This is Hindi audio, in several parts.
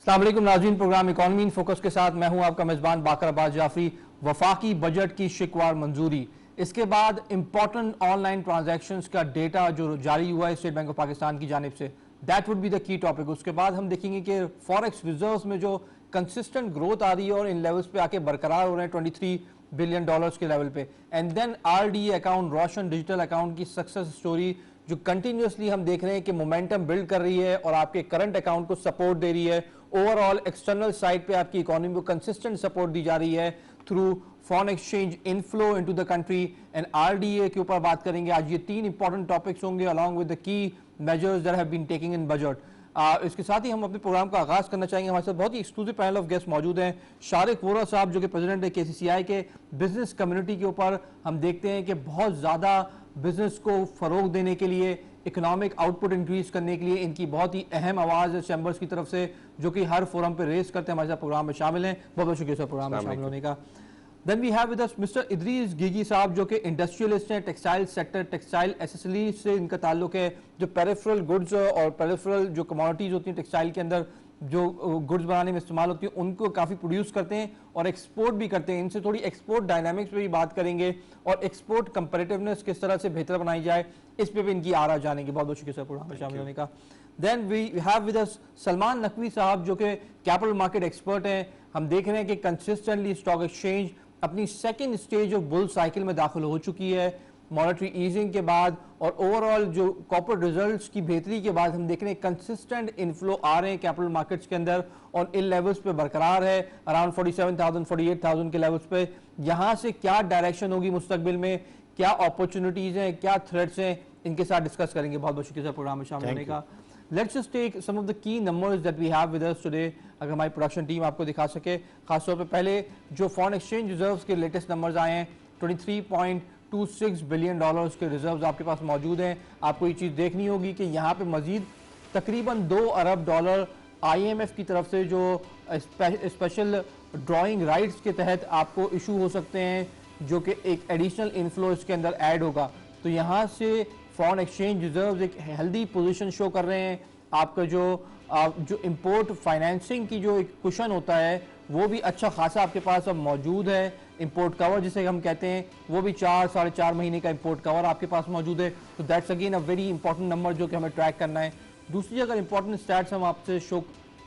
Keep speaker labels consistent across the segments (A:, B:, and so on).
A: अस्सलाम वालेकुम नाज़रीन, प्रोग्राम इकोनॉमी इन फोकस के साथ मैं हूं आपका मेज़बान बाकर अब्बास जाफरी। वफाकी बजट की शिकवार मंजूरी, इसके बाद इंपॉर्टेंट ऑनलाइन ट्रांजैक्शंस का डेटा जो जारी हुआ है स्टेट बैंक ऑफ पाकिस्तान की जानिब से, that would be the key topic. उसके बाद हम देखेंगे कि फॉरेक्स रिजर्व्स में जो कंसिस्टेंट ग्रोथ आ रही है और इन लेवल्स पे आके बरकरार हो रहे हैं $23 बिलियन के लेवल पे। And then RDA account, Roshan digital account की सक्सेस स्टोरी जो कंटिन्यूसली हम देख रहे हैं कि मोमेंटम बिल्ड कर रही है और आपके करंट अकाउंट को सपोर्ट दे रही है। ओवरऑल एक्सटर्नल साइड पे आपकी इकोनॉमी को कंसिस्टेंट सपोर्ट दी जा रही है through foreign exchange inflow into the country and RDA के ऊपर बात करेंगे। आज ये 3 इंपॉर्टेंट टॉपिक्स होंगे along with the key measures that have been taking in budget. इसके साथ ही हम अपने प्रोग्राम का आगाज करना चाहेंगे। हमारे साथ बहुत ही एक्सक्लूसिव पैनल ऑफ गेस्ट मौजूद हैं। शारिक वोरा साहब जो कि प्रेसिडेंट है KCCI के बिजनेस कम्युनिटी के ऊपर हम देखते हैं कि बहुत ज़्यादा बिजनेस को फ़रोग देने के लिए, इकोनॉमिक आउटपुट इंक्रीज करने के लिए इनकी बहुत ही अहम आवाज़ है चैम्बर्स की तरफ से, जो कि हर फोरम पे रेस करते हैं। हमारे साथ प्रोग्राम में शामिल हैं। बहुत बहुत शुक्रिया सर प्रोग्राम में शामिल होने का। Then we have with us mister Idrees Gigi साहब जो कि इंडस्ट्रियलिस्ट हैं, टेक्सटाइल सेक्टर, टेक्सटाइल एसेसरीज से इनका ताल्लुक है। जो पेरिफेरल गुड्स और पेरिफेरल जो कमोडिटीज़ होती हैं टेक्सटाइल के अंदर, जो गुड्स बनाने में इस्तेमाल होती है, उनको काफ़ी प्रोड्यूस करते हैं और एक्सपोर्ट भी करते हैं। इनसे थोड़ी एक्सपोर्ट डायनामिक्स पे भी बात करेंगे और एक्सपोर्ट कंपेरेटिवनेस किस तरह से बेहतर बनाई जाए, इस पे भी इनकी आरा जानेंगे। बहुत बहुत शुक्रिया सर प्रोग्राम में शामिल होने का। Then we have with us Salman Naqvi साहब जो कि कैपिटल मार्केट एक्सपर्ट हैं। हम देख रहे हैं कि कंसिस्टेंटली स्टॉक एक्सचेंज अपनी second stage of bull cycle में दाखिल हो चुकी है मॉनेटरी ईजिंग के बाद, और ओवरऑल जो कॉर्पोरेट रिजल्ट्स की बेहतरी के बाद हम देख रहे हैं कंसिस्टेंट इनफ्लो आ रहे हैं कैपिटल मार्केट्स के अंदर और इन लेवल्स पे बरकरार है अराउंड 47,000 48,000 के लेवल्स पे। यहाँ से क्या डायरेक्शन होगी मुस्तकबिल में, क्या अपॉर्चुनिटीज़ हैं, क्या थ्रेट्स हैं, इनके साथ डिस्कस करेंगे। बहुत बहुत शुक्रिया सर प्रोग्राम में शामिल होने का। Let's just take some of the key numbers that we have with us today. अगर हमारी प्रोडक्शन टीम आपको दिखा सके, खासतौर पे पहले जो फॉरेन एक्सचेंज रिजर्व्स के लेटेस्ट नंबर्स आए हैं, $23.26 बिलियन के रिजर्व्स आपके पास मौजूद हैं। आपको ये चीज़ देखनी होगी कि यहाँ पे मजीद तकरीबन $2 अरब IMF की तरफ से जो स्पेशल ड्राइंग राइट्स के तहत आपको इशू हो सकते हैं, जो कि एक एडिशनल इनफ्लो इसके अंदर ऐड होगा। तो यहाँ से फॉरेन एक्सचेंज रिजर्व्स एक हेल्दी पोजीशन शो कर रहे हैं। आपका जो इंपोर्ट फाइनेंसिंग की जो एक कुशन होता है वो भी अच्छा खासा आपके पास अब मौजूद है। इंपोर्ट कवर जिसे हम कहते हैं वो भी 4-4.5 महीने का इंपोर्ट कवर आपके पास मौजूद है। तो that's again a very important number जो कि हमें ट्रैक करना है। दूसरी अगर इंपॉर्टेंट स्टैट्स हम आपसे शो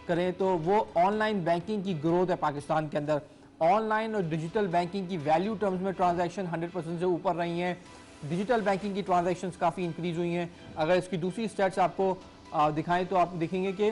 A: करें तो वो ऑनलाइन बैंकिंग की ग्रोथ है पाकिस्तान के अंदर। ऑनलाइन और डिजिटल बैंकिंग की वैल्यू टर्म्स में ट्रांजैक्शन 100% से ऊपर रही हैं। डिजिटल बैंकिंग की ट्रांजैक्शंस काफ़ी इंक्रीज हुई हैं। अगर इसकी दूसरी स्टैट्स आपको दिखाएं तो आप देखेंगे कि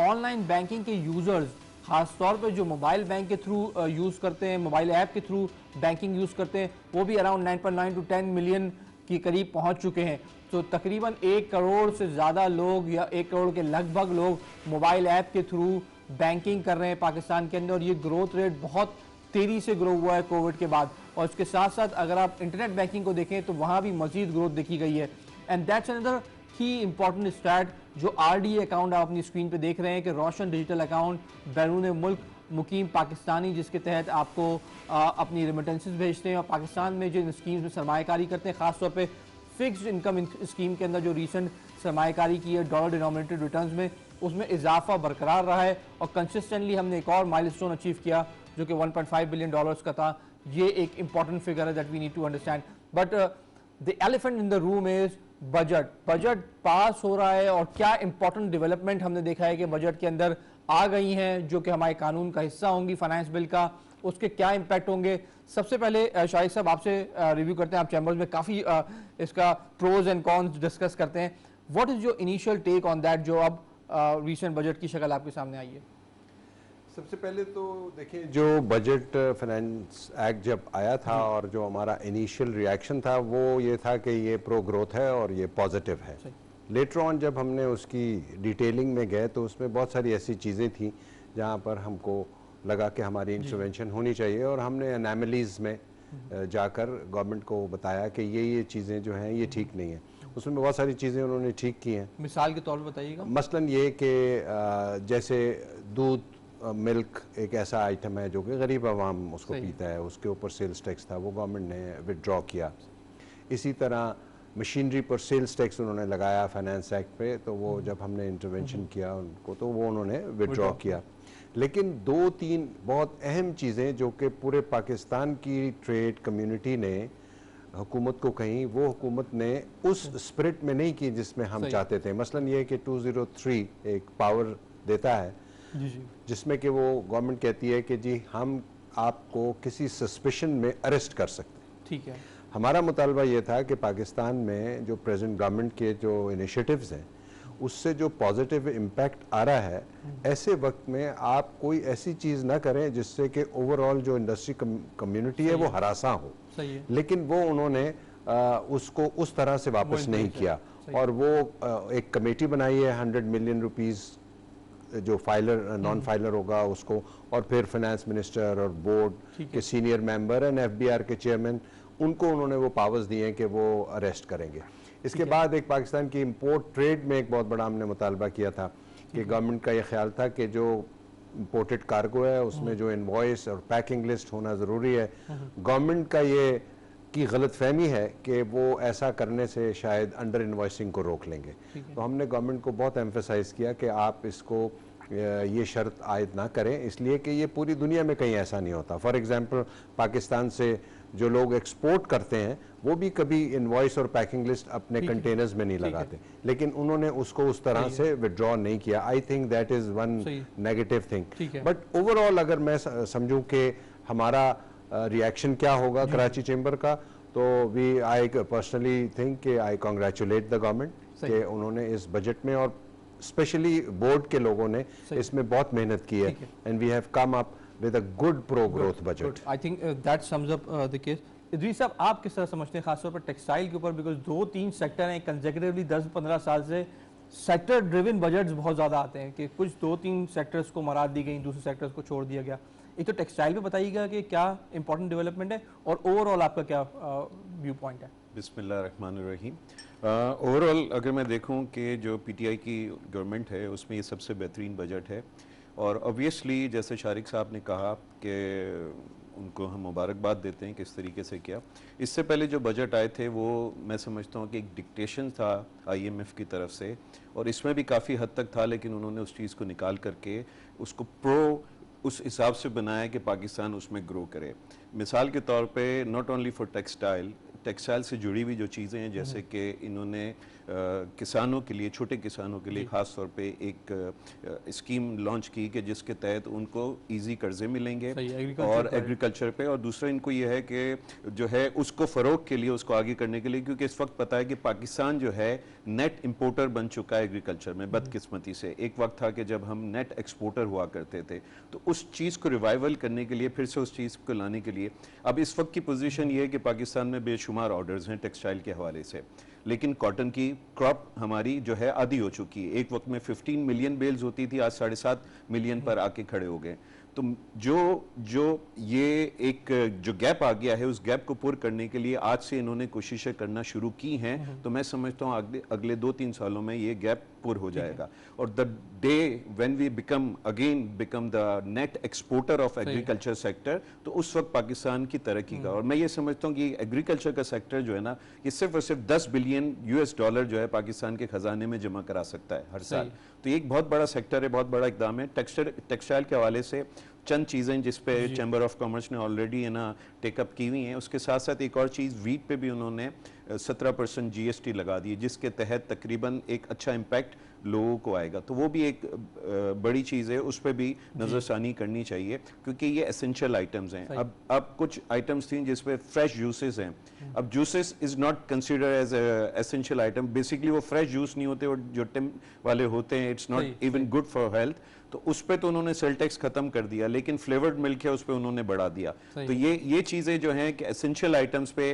A: ऑनलाइन बैंकिंग के यूज़र्स खास तौर पे जो मोबाइल बैंक के थ्रू यूज़ करते हैं, मोबाइल ऐप के थ्रू बैंकिंग यूज़ करते हैं, वो भी अराउंड 9.9 to 10 मिलियन के करीब पहुंच चुके हैं। तो तकरीबन 1 करोड़ से ज़्यादा लोग या 1 करोड़ के लगभग लोग मोबाइल ऐप के थ्रू बैंकिंग कर रहे हैं पाकिस्तान के अंदर, और ये ग्रोथ रेट बहुत तेज़ी से ग्रो हुआ है कोविड के बाद। और इसके साथ साथ अगर आप इंटरनेट बैंकिंग को देखें तो वहाँ भी मज़ीद ग्रोथ देखी गई है। एंड दैट्स अनदर की इंपॉर्टेंट स्टैट जो RDA अकाउंट आप अपनी स्क्रीन पे देख रहे हैं कि रोशन डिजिटल अकाउंट बैरून मुल्क मुकीम पाकिस्तानी, जिसके तहत आपको अपनी रेमिटेंसेस भेजते हैं और पाकिस्तान में जो इन स्कीम्स में सरमायाकारी करते हैं, खासतौर पे फिक्स्ड इनकम स्कीम के अंदर जो रिसेंट सरमायाकारी की है डॉलर डिनोमिनेटेड रिटर्न्स में, उसमें इजाफा बरकरार रहा है और कंसिस्टेंटली हमने एक और माइलस्टोन अचीव किया जो कि $1.5 बिलियन का था। ये एक इंपॉर्टेंट फिगर है that we need to understand. But the elephant in the room is budget pass हो रहा है और क्या इंपॉर्टेंट डेवलपमेंट हमने देखा है कि बजट के अंदर आ गई हैं जो कि हमारे कानून का हिस्सा होंगी फाइनेंस बिल का, उसके क्या इम्पैक्ट होंगे। सबसे पहले शाहिद साहब आपसे रिव्यू करते हैं। आप चैम्बर्स में काफ़ी इसका प्रोज एंड कॉन्स डिस्कस करते हैं। What is your initial take on that जो अब रीसेंट बजट की शक्ल आपके सामने आई है?
B: सबसे पहले तो देखिए, जो बजट फाइनेंस एक्ट जब आया था और जो हमारा इनिशियल रिएक्शन था वो ये था कि ये प्रो ग्रोथ है और ये पॉजिटिव है। लेटर ऑन जब हमने उसकी डिटेलिंग में गए तो उसमें बहुत सारी ऐसी चीज़ें थी जहाँ पर हमको लगा कि हमारी इंटरवेंशन होनी चाहिए, और हमने एनामलीज में जाकर गवर्नमेंट को बताया कि ये चीज़ें जो हैं ये ठीक नहीं है। उसमें बहुत सारी चीज़ें उन्होंने ठीक की हैं।
A: मिसाल के तौर पर बताइएगा।
B: मसलन ये कि जैसे दूध मिल्क एक ऐसा आइटम है जो कि गरीब आवाम उसको पीता है, उसके ऊपर सेल्स टैक्स था, वो गवर्नमेंट ने विदड्रॉ किया। इसी तरह मशीनरी पर सेल्स टैक्स उन्होंने लगाया फाइनेंस एक्ट पे, तो वो जब हमने इंटरवेंशन किया उनको तो वो उन्होंने विदड्रॉ किया। लेकिन दो तीन बहुत अहम चीज़ें जो कि पूरे पाकिस्तान की ट्रेड कम्युनिटी ने हुकूमत को कहीं, वो हुकूमत ने उस स्पिरिट में नहीं की जिसमें हम चाहते थे। मसलन ये कि 203 एक पावर देता है जिसमें कि वो गवर्नमेंट कहती है कि जी हम आपको किसी सस्पिशन में अरेस्ट कर सकते हैं।
A: ठीक है।
B: हमारा मुतालबा ये था कि पाकिस्तान में जो प्रेजेंट गवर्नमेंट के जो इनिशिएटिव्स हैं उससे जो पॉजिटिव इम्पैक्ट आ रहा है, ऐसे वक्त में आप कोई ऐसी चीज़ ना करें जिससे कि ओवरऑल जो इंडस्ट्री कम्युनिटी है वो हरासा हो।
A: सही है।
B: लेकिन वो उन्होंने उसको उस तरह से वापस नहीं किया और वो एक कमेटी बनाई है 100 मिलियन रुपीस जो फाइलर नॉन फाइलर होगा उसको, और फिर फाइनेंस मिनिस्टर और बोर्ड के सीनियर मेंबर एंड एफबीआर के चेयरमैन, उनको उन्होंने वो पावर्स दिए हैं कि वो अरेस्ट करेंगे। इसके बाद एक पाकिस्तान की इंपोर्ट ट्रेड में एक बहुत बड़ा हमने मुतालबा किया था कि गवर्नमेंट का ये ख्याल था कि जो इंपोर्टेड कार्गो है उसमें जो इनवॉइस और पैकिंग लिस्ट होना ज़रूरी है। गवर्नमेंट का ये की गलत फहमी है कि वो ऐसा करने से शायद अंडर इन्वॉइसिंग को रोक लेंगे। तो हमने गवर्नमेंट को बहुत एम्फेसाइज किया कि आप इसको ये शर्त आयद ना करें, इसलिए कि ये पूरी दुनिया में कहीं ऐसा नहीं होता। फॉर एग्जांपल पाकिस्तान से जो लोग एक्सपोर्ट करते हैं वो भी कभी इनवॉइस और पैकिंग लिस्ट अपने कंटेनर्स में नहीं लगाते, लेकिन उन्होंने उसको उस तरह से विड्रॉ नहीं किया। आई think that is one negative thing. But overall अगर मैं समझूं कि हमारा रिएक्शन क्या होगा कराची चेंबर का, तो वी आई पर्सनली थिंक कि आई कांग्रेचुलेट द गवर्नमेंट कि उन्होंने इस बजट में और स्पेशली बोर्ड के लोगों ने इसमें बहुत मेहनत की है and we have come up with a good pro growth budget.
A: I think that sums up the case. Idrees साहब, आप किस तरह समझते हैं खासतौर पर टेक्सटाइल के ऊपर, बिकॉज 2-3 सेक्टर हैं कंसेक्यूटिवली 10-15 साल से सेक्टर ड्रिवन बजट्स बहुत ज़्यादा आते हैं कि कुछ 2-3 सेक्टर्स को मराद दी गई, दूसरे सेक्टर्स को छोड़ दिया गया। एक तो टेक्सटाइल पे बताइएगा कि क्या इंपॉर्टेंट डेवलपमेंट है और ओवरऑल आपका क्या व्यू पॉइंट है?
C: बिस्मिल्लाहिर्रहमानिर्रहीम। ओवरऑल अगर मैं देखूं कि जो पीटीआई की गवर्नमेंट है उसमें ये सबसे बेहतरीन बजट है, और ऑब्वियसली जैसे शारिक साहब ने कहा कि उनको हम मुबारकबाद देते हैं किस तरीके से किया। इससे पहले जो बजट आए थे वो मैं समझता हूँ कि एक डिक्टेशन था आईएमएफ की तरफ से, और इसमें भी काफ़ी हद तक था, लेकिन उन्होंने उस चीज़ को निकाल करके उसको उस हिसाब से बनाया कि पाकिस्तान उसमें ग्रो करे। मिसाल के तौर पे नॉट ओनली फॉर टेक्सटाइल से जुड़ी हुई जो चीज़ें हैं, जैसे कि इन्होंने किसानों के लिए, छोटे किसानों के लिए ख़ास तौर पे एक स्कीम लॉन्च की कि जिसके तहत उनको इजी कर्जे मिलेंगे और एग्रीकल्चर पे, और दूसरा इनको ये है कि जो है उसको फ़रोग के लिए, उसको आगे करने के लिए, क्योंकि इस वक्त पता है कि पाकिस्तान जो है नेट इंपोर्टर बन चुका है एग्रीकल्चर में बदकिस्मती से। एक वक्त था कि जब हम नेट एक्सपोर्टर हुआ करते थे, तो उस चीज़ को रिवाइवल करने के लिए, फिर से उस चीज़ को लाने के लिए अब इस वक्त की पोजीशन ये है कि पाकिस्तान में बेशुमार ऑर्डर्स हैं टेक्सटाइल के हवाले से, लेकिन कॉटन की क्रॉप हमारी जो है आधी हो चुकी है। एक वक्त में 15 मिलियन बेल्स होती थी, आज 7.5 मिलियन पर आके खड़े हो गए। तो जो ये एक जो गैप आ गया है, उस गैप को पूरा करने के लिए आज से इन्होंने कोशिशें करना शुरू की हैं। तो मैं समझता हूँ अगले 2-3 सालों में ये गैप पूरा हो जाएगा, और the day when we become the net exporter of agriculture sector, तो उस वक्त पाकिस्तान की तरक्की का। और मैं ये समझता हूँ कि एग्रीकल्चर का सेक्टर जो है ना, ये सिर्फ और सिर्फ $10 बिलियन जो है पाकिस्तान के खजाने में जमा करा सकता है हर साल। तो ये एक बहुत बड़ा सेक्टर है, बहुत बड़ा इकदाम है। टेक्सटाइल के हवाले से चंद चीज़ें जिस पे चैम्बर ऑफ कॉमर्स ने ऑलरेडी है ना टेकअप की हुई हैं, उसके साथ साथ एक और चीज़, वीट पे भी उन्होंने 17% GST लगा दी, जिसके तहत तकरीबन एक अच्छा इम्पैक्ट लोगों को आएगा। तो वो भी एक बड़ी चीज़ है, उस पर भी नज़रसानी करनी चाहिए, क्योंकि ये एसेंशियल आइटम्स हैं। अब कुछ आइटम्स थी जिस पे फ्रेश जूसेस हैं, अब juices is not consider as essential item. Basically वो फ्रेश जूस नहीं होते, और जो टिम वाले होते हैं, it's not even good for health. तो उस पे तो उन्होंने सेल टैक्स खत्म कर दिया, लेकिन फ्लेवर्ड मिल्क है उस पे उन्होंने बढ़ा दिया। तो ये चीज़ें जो हैं कि एसेंशियल आइटम्स पे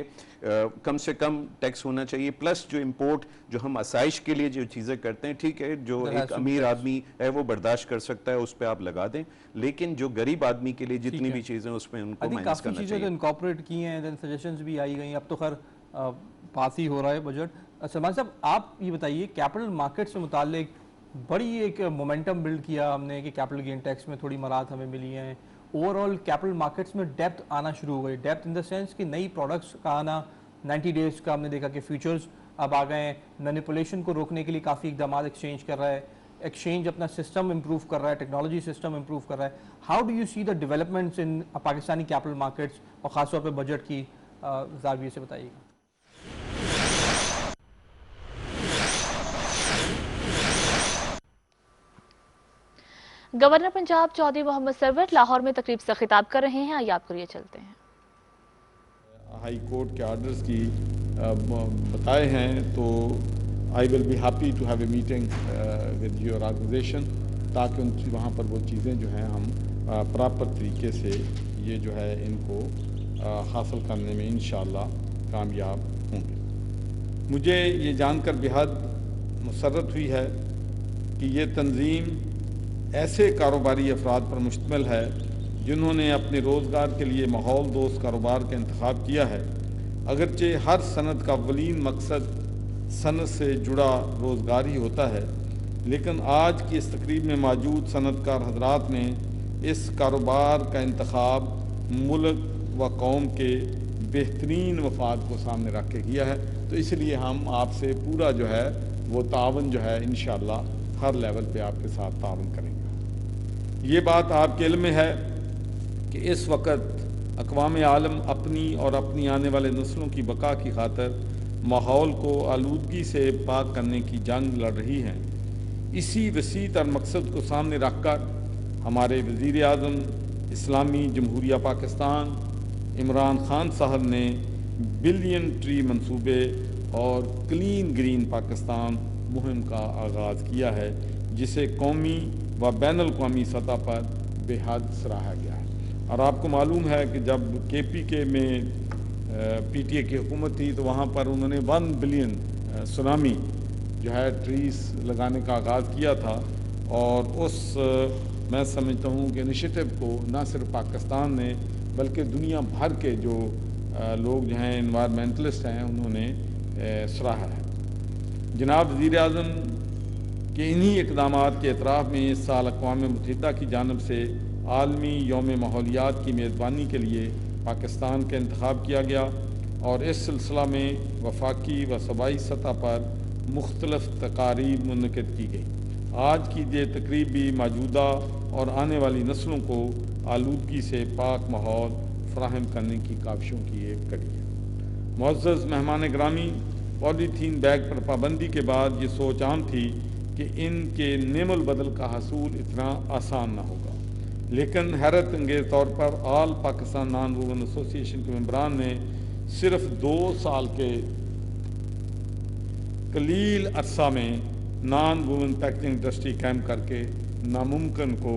C: कम से कम टैक्स होना चाहिए। प्लस जो इंपोर्ट, जो हम आसाइश के लिए जो चीज़ें करते हैं, ठीक है, जो एक अमीर आदमी है वो बर्दाश्त कर सकता है, उस पर आप लगा दें, लेकिन जो गरीब आदमी के लिए जितनी भी चीज़ें उस पर उनको माइनस करना चाहिए।
A: चीज़ें इनकॉर्पोरेट की हैं, देन सजेशंस भी आई गई। अब तो खैर पास ही हो रहा है बजट। सलमान साहब, आप ये बताइए, कैपिटल मार्केट से मुताल्लिक बड़ी एक मोमेंटम बिल्ड किया हमने कि कैपिटल गेन टैक्स में थोड़ी मराहत हमें मिली हैं। ओवरऑल कैपिटल मार्केट्स में डेप्थ आना शुरू हो गई, डेप्थ इन द सेंस कि नई प्रोडक्ट्स का आना, 90 डेज का हमने देखा कि फ्यूचर्स अब आ गए हैं, मैनिपुलेशन को रोकने के लिए काफ़ी इकदाम एक्सचेंज कर रहा है। एक्सचेंज अपना सिस्टम इम्प्रूव कर रहा है, टेक्नोलॉजी सिस्टम इम्प्रूव कर रहा है. How do you see the developments in Pakistani capital markets और ख़ासतौर पर बजट की ज़ाविये से बताइएगा.
D: गवर्नर पंजाब चौधरी मोहम्मद सरवर लाहौर में तकरीब से खिताब कर रहे हैं. आइए आपको ये चलते हैं.
E: हाई कोर्ट के आर्डर्स की बताए हैं, तो I will be happy to have a meeting with your organisation, ताकि उन वहाँ पर वो चीज़ें जो हैं हम प्रॉपर तरीके से ये जो है इनको हासिल करने में इंशाअल्लाह कामयाब होंगे. मुझे ये जानकर बेहद मसर्रत हुई है कि ये तंजीम ऐसे कारोबारी अफराद पर मुश्तमिल है जिन्होंने अपने रोज़गार के लिए माहौल दोस्त कारोबार का इंतखाब किया है. अगरचे हर सनत का अव्वलीन मकसद सनत से जुड़ा रोज़गार ही होता है, लेकिन आज की इस तकरीब में मौजूद सनतकार हजरात ने इस कारोबार का इंतखाब मुल्क व कौम के बेहतरीन मफाद को सामने रख के किया है. तो इसलिए हम आपसे पूरा जो है वो तावन जो है इंशाअल्लाह हर लेवल पे आपके साथ तावन करेंगे. ये बात आपके इल्म में है कि इस वक्त अक़वाम आलम अपनी और अपनी आने वाले नस्लों की बका की खातिर माहौल को आलूदगी से पाक करने की जंग लड़ रही हैं. इसी वसी तर मकसद को सामने रख कर हमारे वज़ीर आज़म इस्लामी जमहूरिया पाकिस्तान इमरान खान साहब ने बिलियन ट्री मंसूबे और क्लीन ग्रीन पाकिस्तान मुहिम का आगाज़ किया है, जिसे कौमी व बैनुल अक़वामी सतह पर बेहद सराहा गया है. और आपको मालूम है कि जब KPK में PTA की हुकूमत थी तो वहाँ पर उन्होंने 1 बिलियन सुनामी जो है ट्रीज़ लगाने का आगाज़ किया था. और उस मैं समझता हूँ कि इनिशिएटिव को न सिर्फ पाकिस्तान ने बल्कि दुनिया भर के जो लोग जो हैं इन्वायरमेंटलिस्ट हैं उन्होंने सराहा है. जनाब वज़ीर आज़म के इन्हीं इक़दामात के एतराफ़ में इस साल अक़वाम मुत्तहिदा की जानिब से आलमी यौम माहौलियात की मेज़बानी के लिए पाकिस्तान का इंतखाब किया गया और इस सिलसिला में वफाकी व सूबाई सतह पर मुख्तलिफ़ तकारीब मुनक़िद की गई. आज की ये तकरीब भी मौजूदा और आने वाली नस्लों को आलूदगी से पाक माहौल फ़राहम करने की काविशों की एक कड़ी है. मुअज़्ज़ज़ मेहमान ग्रामी, पॉलीथीन बैग पर पाबंदी के बाद ये सोच आम थी कि इनके नेमुल बदल का हसूल इतना आसान ना होगा, लेकिन हैरत अंगेज़ तौर पर all Pakistan non woven association के मेंबरान ने सिर्फ 2 साल के कलील अरसा में नॉन वूवन पैकेजिंग इंडस्ट्री कायम करके नामुमकिन को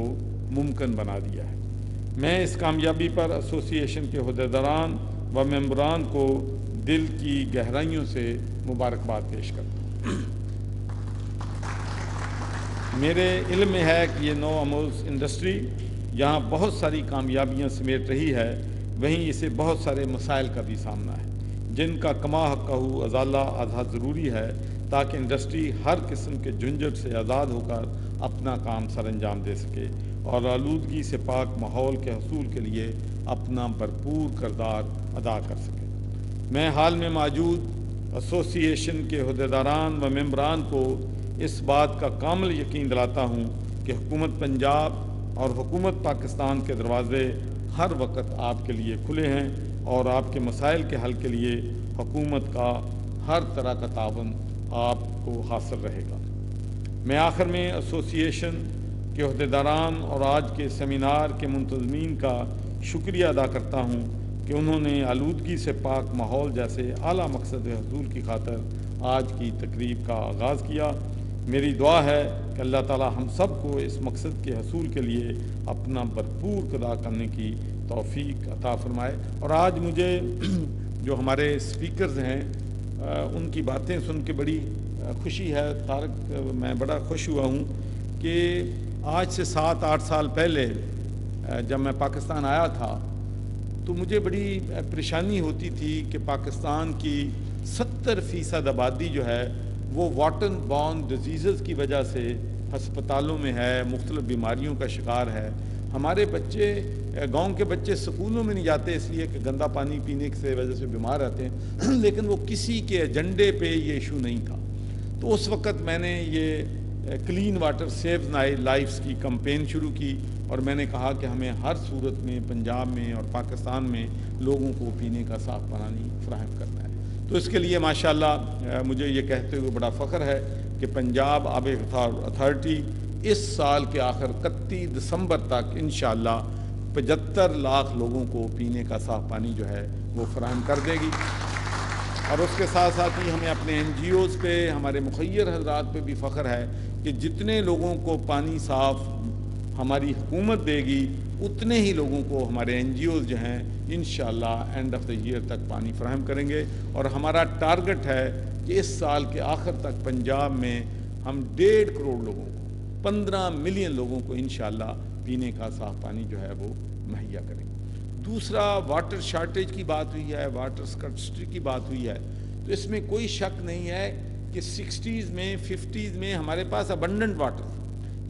E: मुमकिन बना दिया है. मैं इस कामयाबी पर एसोसिएशन के अहदेदारान व मेंबरान को दिल की गहराइयों से मुबारकबाद पेश करता हूँ. मेरे इल्म में है कि ये नौ अमूज़ इंडस्ट्री यहाँ बहुत सारी कामयाबियाँ समेट रही है, वहीं इसे बहुत सारे मसाइल का भी सामना है जिनका कमा हक़्क़हू अज़ाला आधा ज़रूरी है, ताकि इंडस्ट्री हर किस्म के झंझट से आज़ाद होकर अपना काम सर अंजाम दे सके और आलूदगी से पाक माहौल के हसूल के लिए अपना भरपूर किरदार अदा कर सके. मैं हाल में मौजूद एसोसिएशन के अहदेदारान व मेंबरान को इस बात का कामिल यकीन दिलाता हूँ कि हुकूमत पंजाब और हुकूमत पाकिस्तान के दरवाज़े हर वक्त आपके लिए खुले हैं और आपके मसाइल के हल के लिए हुकूमत का हर तरह का तावन आपको हासिल रहेगा. मैं आखिर में एसोसिएशन के अहदेदारान और आज के सेमिनार के मुंतज़मीन का शुक्रिया अदा करता हूँ कि उन्होंने आलूदगी से पाक माहौल जैसे आला मकसद हसूल की खातिर आज की तकरीब का आगाज़ किया. मेरी दुआ है कि अल्लाह ताला हम सब को इस मकसद के हसूल के लिए अपना भरपूर अदा करने की तौफीक अता फरमाए. और आज मुझे जो हमारे स्पीकर्स हैं उनकी बातें सुन के बड़ी खुशी है. तारक, मैं बड़ा खुश हुआ हूँ कि आज से 7-8 साल पहले जब मैं पाकिस्तान आया था तो मुझे बड़ी परेशानी होती थी कि पाकिस्तान की 70% आबादी जो है वो वाटर बॉर्न डिजीज़ की वजह से हस्पतालों में है, मुख्तलिफ बीमारियों का शिकार है. हमारे बच्चे, गांव के बच्चे स्कूलों में नहीं जाते इसलिए कि गंदा पानी पीने से वजह से बीमार रहते हैं, लेकिन वो किसी के एजेंडे पे ये इशू नहीं था. तो उस वक़्त मैंने ये क्लीन वाटर सेव्स लाइफ्स की कैंपेन शुरू की और मैंने कहा कि हमें हर सूरत में पंजाब में और पाकिस्तान में लोगों को पीने का साफ पानी फराहम करना है। तो इसके लिए माशाल्लाह मुझे ये कहते हुए बड़ा फ़ख्र है कि पंजाब आब अथॉरिटी इस साल के आखिर 31 दिसंबर तक इंशाअल्लाह 75 लाख लोगों को पीने का साफ पानी जो है वो फराहम कर देगी। और उसके साथ साथ ही हमें अपने NGOs पे, हमारे मुखय्यर हजरात पे भी फ़ख्र है कि जितने लोगों को पानी साफ हमारी हुकूमत देगी उतने ही लोगों को हमारे NGOs जो हैं इंशाअल्लाह एंड ऑफ द ईयर तक पानी फराहम करेंगे। और हमारा टारगेट है कि इस साल के आखिर तक पंजाब में हम 1.5 करोड़ लोगों को, 15 मिलियन लोगों को इंशाअल्लाह पीने का साफ पानी जो है वो मुहैया करेंगे। दूसरा, वाटर शार्टेज की बात हुई है, वाटर स्कर्सिटी की बात हुई है, तो इसमें कोई शक नहीं है कि 60s में 50s में हमारे पास अबंडेंट वाटर,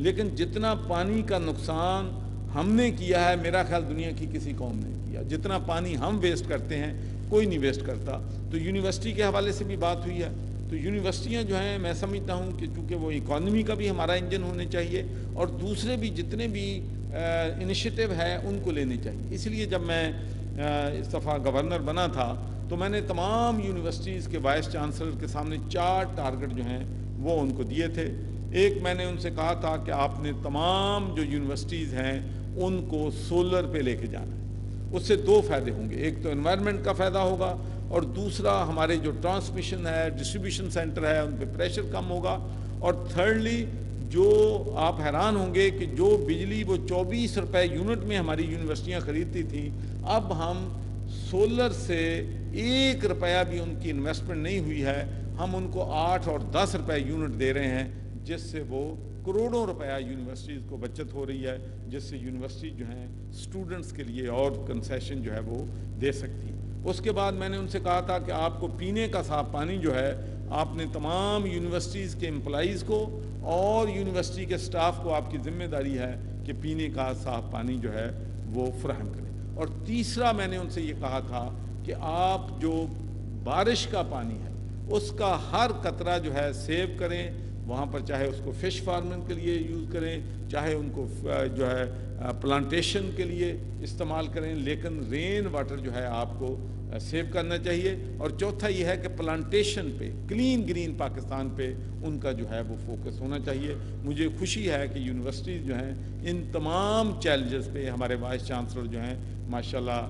E: लेकिन जितना पानी का नुकसान हमने किया है मेरा ख्याल दुनिया की किसी कौम ने किया। जितना पानी हम वेस्ट करते हैं कोई नहीं वेस्ट करता। तो यूनिवर्सिटी के हवाले से भी बात हुई है, तो यूनिवर्सिटियां जो हैं मैं समझता हूं कि चूँकि वो इकॉनमी का भी हमारा इंजन होने चाहिए और दूसरे भी जितने भी इनिशिएटिव है उनको लेने चाहिए। इसलिए जब मैं इस दफ़ा गवर्नर बना था तो मैंने तमाम यूनिवर्सिटीज़ के वाइस चांसलर के सामने 4 टारगेट जो हैं वो उनको दिए थे। एक, मैंने उनसे कहा था कि आपने तमाम जो यूनिवर्सिटीज़ हैं उनको सोलर पे लेके जाना है। उससे 2 फ़ायदे होंगे, एक तो एनवायरनमेंट का फ़ायदा होगा और दूसरा हमारे जो ट्रांसमिशन है, डिस्ट्रीब्यूशन सेंटर है, उन पर प्रेशर कम होगा। और थर्डली, जो आप हैरान होंगे कि जो बिजली वो 24 रुपए यूनिट में हमारी यूनिवर्सिटियां खरीदती थी, अब हम सोलर से 1 रुपया भी उनकी इन्वेस्टमेंट नहीं हुई है, हम उनको 8 और 10 रुपए यूनिट दे रहे हैं, जिससे वो करोड़ों रुपया यूनिवर्सिटीज़ को बचत हो रही है, जिससे यूनिवर्सिटी जो हैं स्टूडेंट्स के लिए और कंसेशन जो है वो दे सकती है। उसके बाद मैंने उनसे कहा था कि आपको पीने का साफ पानी जो है आपने तमाम यूनिवर्सिटीज़ के एम्प्लॉइज़ को और यूनिवर्सिटी के स्टाफ को आपकी जिम्मेदारी है कि पीने का साफ पानी जो है वो फराहम करें। और तीसरा, मैंने उनसे ये कहा था कि आप जो बारिश का पानी है उसका हर कतरा जो है सेव करें, वहाँ पर चाहे उसको फ़िश फार्मिंग के लिए यूज़ करें, चाहे उनको जो है प्लांटेशन के लिए इस्तेमाल करें, लेकिन रेन वाटर जो है आपको सेव करना चाहिए। और चौथा ये है कि प्लांटेशन पे, क्लीन ग्रीन पाकिस्तान पे उनका जो है वो फोकस होना चाहिए। मुझे खुशी है कि यूनिवर्सिटीज़ जो हैं इन तमाम चैलेंजेस पे हमारे वाइस चांसलर जो हैं माशाल्लाह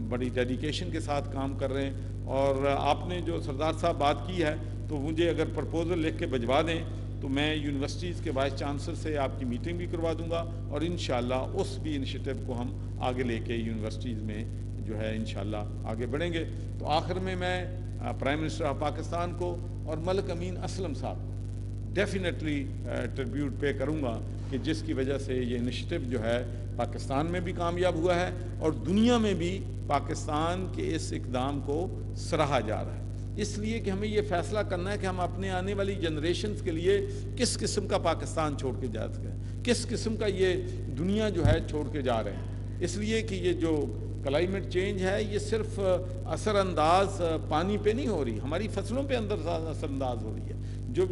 E: बड़ी डेडिकेशन के साथ काम कर रहे हैं। और आपने जो सरदार साहब बात की है, तो मुझे अगर प्रपोज़ल लिख के भिजवा दें तो मैं यूनिवर्सिटीज़ के वाइस चांसलर से आपकी मीटिंग भी करवा दूंगा और इंशाल्लाह उस भी इनिशिएटिव को हम आगे लेके यूनिवर्सिटीज़ में जो है इंशाल्लाह आगे बढ़ेंगे। तो आखिर में मैं प्राइम मिनिस्टर ऑफ पाकिस्तान को और मलिक अमीन असलम साहब को डेफिनेटली ट्रिब्यूट पे करूँगा कि जिसकी वजह से ये इनिशिएटिव जो है पाकिस्तान में भी कामयाब हुआ है और दुनिया में भी पाकिस्तान के इस इक़दाम को सराहा जा रहा है। इसलिए कि हमें ये फैसला करना है कि हम अपने आने वाली जनरेशन्स के लिए किस किस्म का पाकिस्तान छोड़ के जा सकें, किस किस्म का ये दुनिया जो है छोड़ के जा रहे हैं। इसलिए कि ये जो क्लाइमेट चेंज है ये सिर्फ असरअंदाज पानी पे नहीं हो रही, हमारी फसलों पे असरअंदाज हो रही है।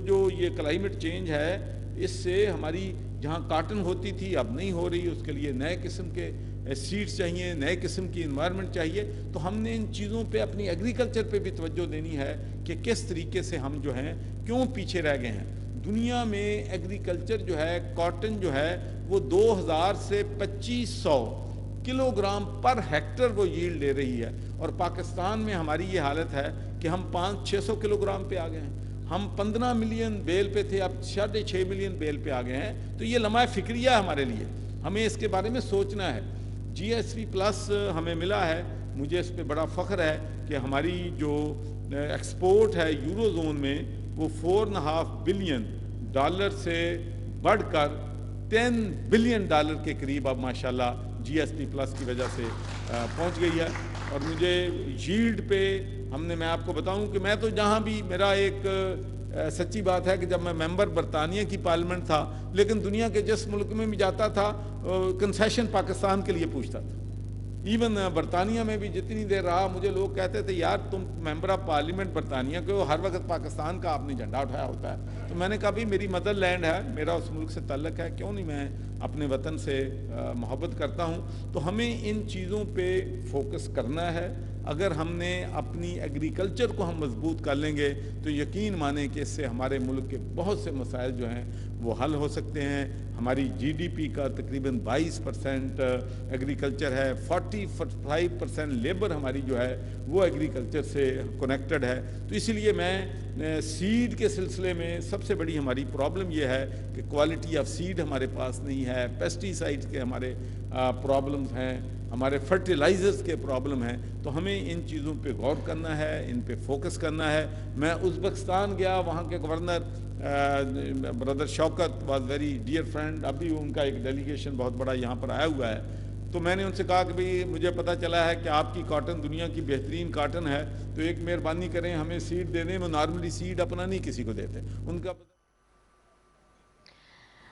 E: जो ये क्लाइमेट चेंज है इससे हमारी जहाँ काटन होती थी अब नहीं हो रही, उसके लिए नए किस्म के सीड्स चाहिए, नए किस्म की इन्वायरमेंट चाहिए। तो हमने इन चीज़ों पे, अपनी एग्रीकल्चर पे भी तवज्जो देनी है कि किस तरीके से हम जो हैं क्यों पीछे रह गए हैं। दुनिया में एग्रीकल्चर जो है, कॉटन जो है वो 2000 से 2500 किलोग्राम पर हेक्टर वो यील्ड ले रही है और पाकिस्तान में हमारी ये हालत है कि हम 500-600 किलोग्राम पे आ गए हैं। हम 15 मिलियन बेल पे थे, अब 6.5 मिलियन बेल पे आ गए हैं। तो ये लम्हा फिक्रिया है हमारे लिए, हमें इसके बारे में सोचना है। GSP प्लस हमें मिला है, मुझे इस पर बड़ा फ़ख्र है कि हमारी जो एक्सपोर्ट है यूरो जोन में वो $4.5 बिलियन से बढ़कर $10 बिलियन के करीब अब माशाल्लाह GSP प्लस की वजह से पहुंच गई है। और मुझे यील्ड पे मैं आपको बताऊं कि मैं तो जहां भी, मेरा एक सच्ची बात है कि जब मैं मेंबर बरतानिया की पार्लियामेंट था, लेकिन दुनिया के जिस मुल्क में भी जाता था कंसेशन पाकिस्तान के लिए पूछता था। इवन बरतानिया में भी जितनी देर रहा, मुझे लोग कहते थे यार तुम मेंबर ऑफ पार्लियामेंट बरतानिया के हो, हर वक्त पाकिस्तान का आपने झंडा उठाया होता है। तो मैंने कहा भाई मेरी मदर लैंड है, मेरा उस मुल्क से ताल्लुक़ है, क्यों नहीं मैं अपने वतन से मोहब्बत करता हूँ। तो हमें इन चीज़ों पे फोकस करना है। अगर हमने अपनी एग्रीकल्चर को हम मजबूत कर लेंगे तो यकीन माने कि इससे हमारे मुल्क के बहुत से मसाइल जो हैं वो हल हो सकते हैं। हमारी जीडीपी का तकरीबन 22% एग्रीकल्चर है, 45% लेबर हमारी जो है वो एग्रीकल्चर से कनेक्टेड है। तो इसलिए मैं सीड के सिलसिले में सबसे बड़ी हमारी प्रॉब्लम ये है कि क्वालिटी ऑफ सीड हमारे पास नहीं है, पेस्टिसाइड्स के हमारे प्रॉब्लम्स हैं, हमारे फर्टिलाइजर्स के प्रॉब्लम हैं। तो हमें इन चीज़ों पे गौर करना है, इन पे फोकस करना है। मैं उज़्बेकिस्तान गया, वहाँ के governor brother Shaukat was very dear friend, अभी उनका एक डेलीगेशन बहुत बड़ा यहाँ पर आया हुआ है। तो मैंने उनसे कहा कि भाई मुझे पता चला है कि आपकी कॉटन दुनिया की बेहतरीन कॉटन है, तो एक मेहरबानी करें हमें सीड देने में, नॉर्मली सीड अपना नहीं किसी को देते उनका।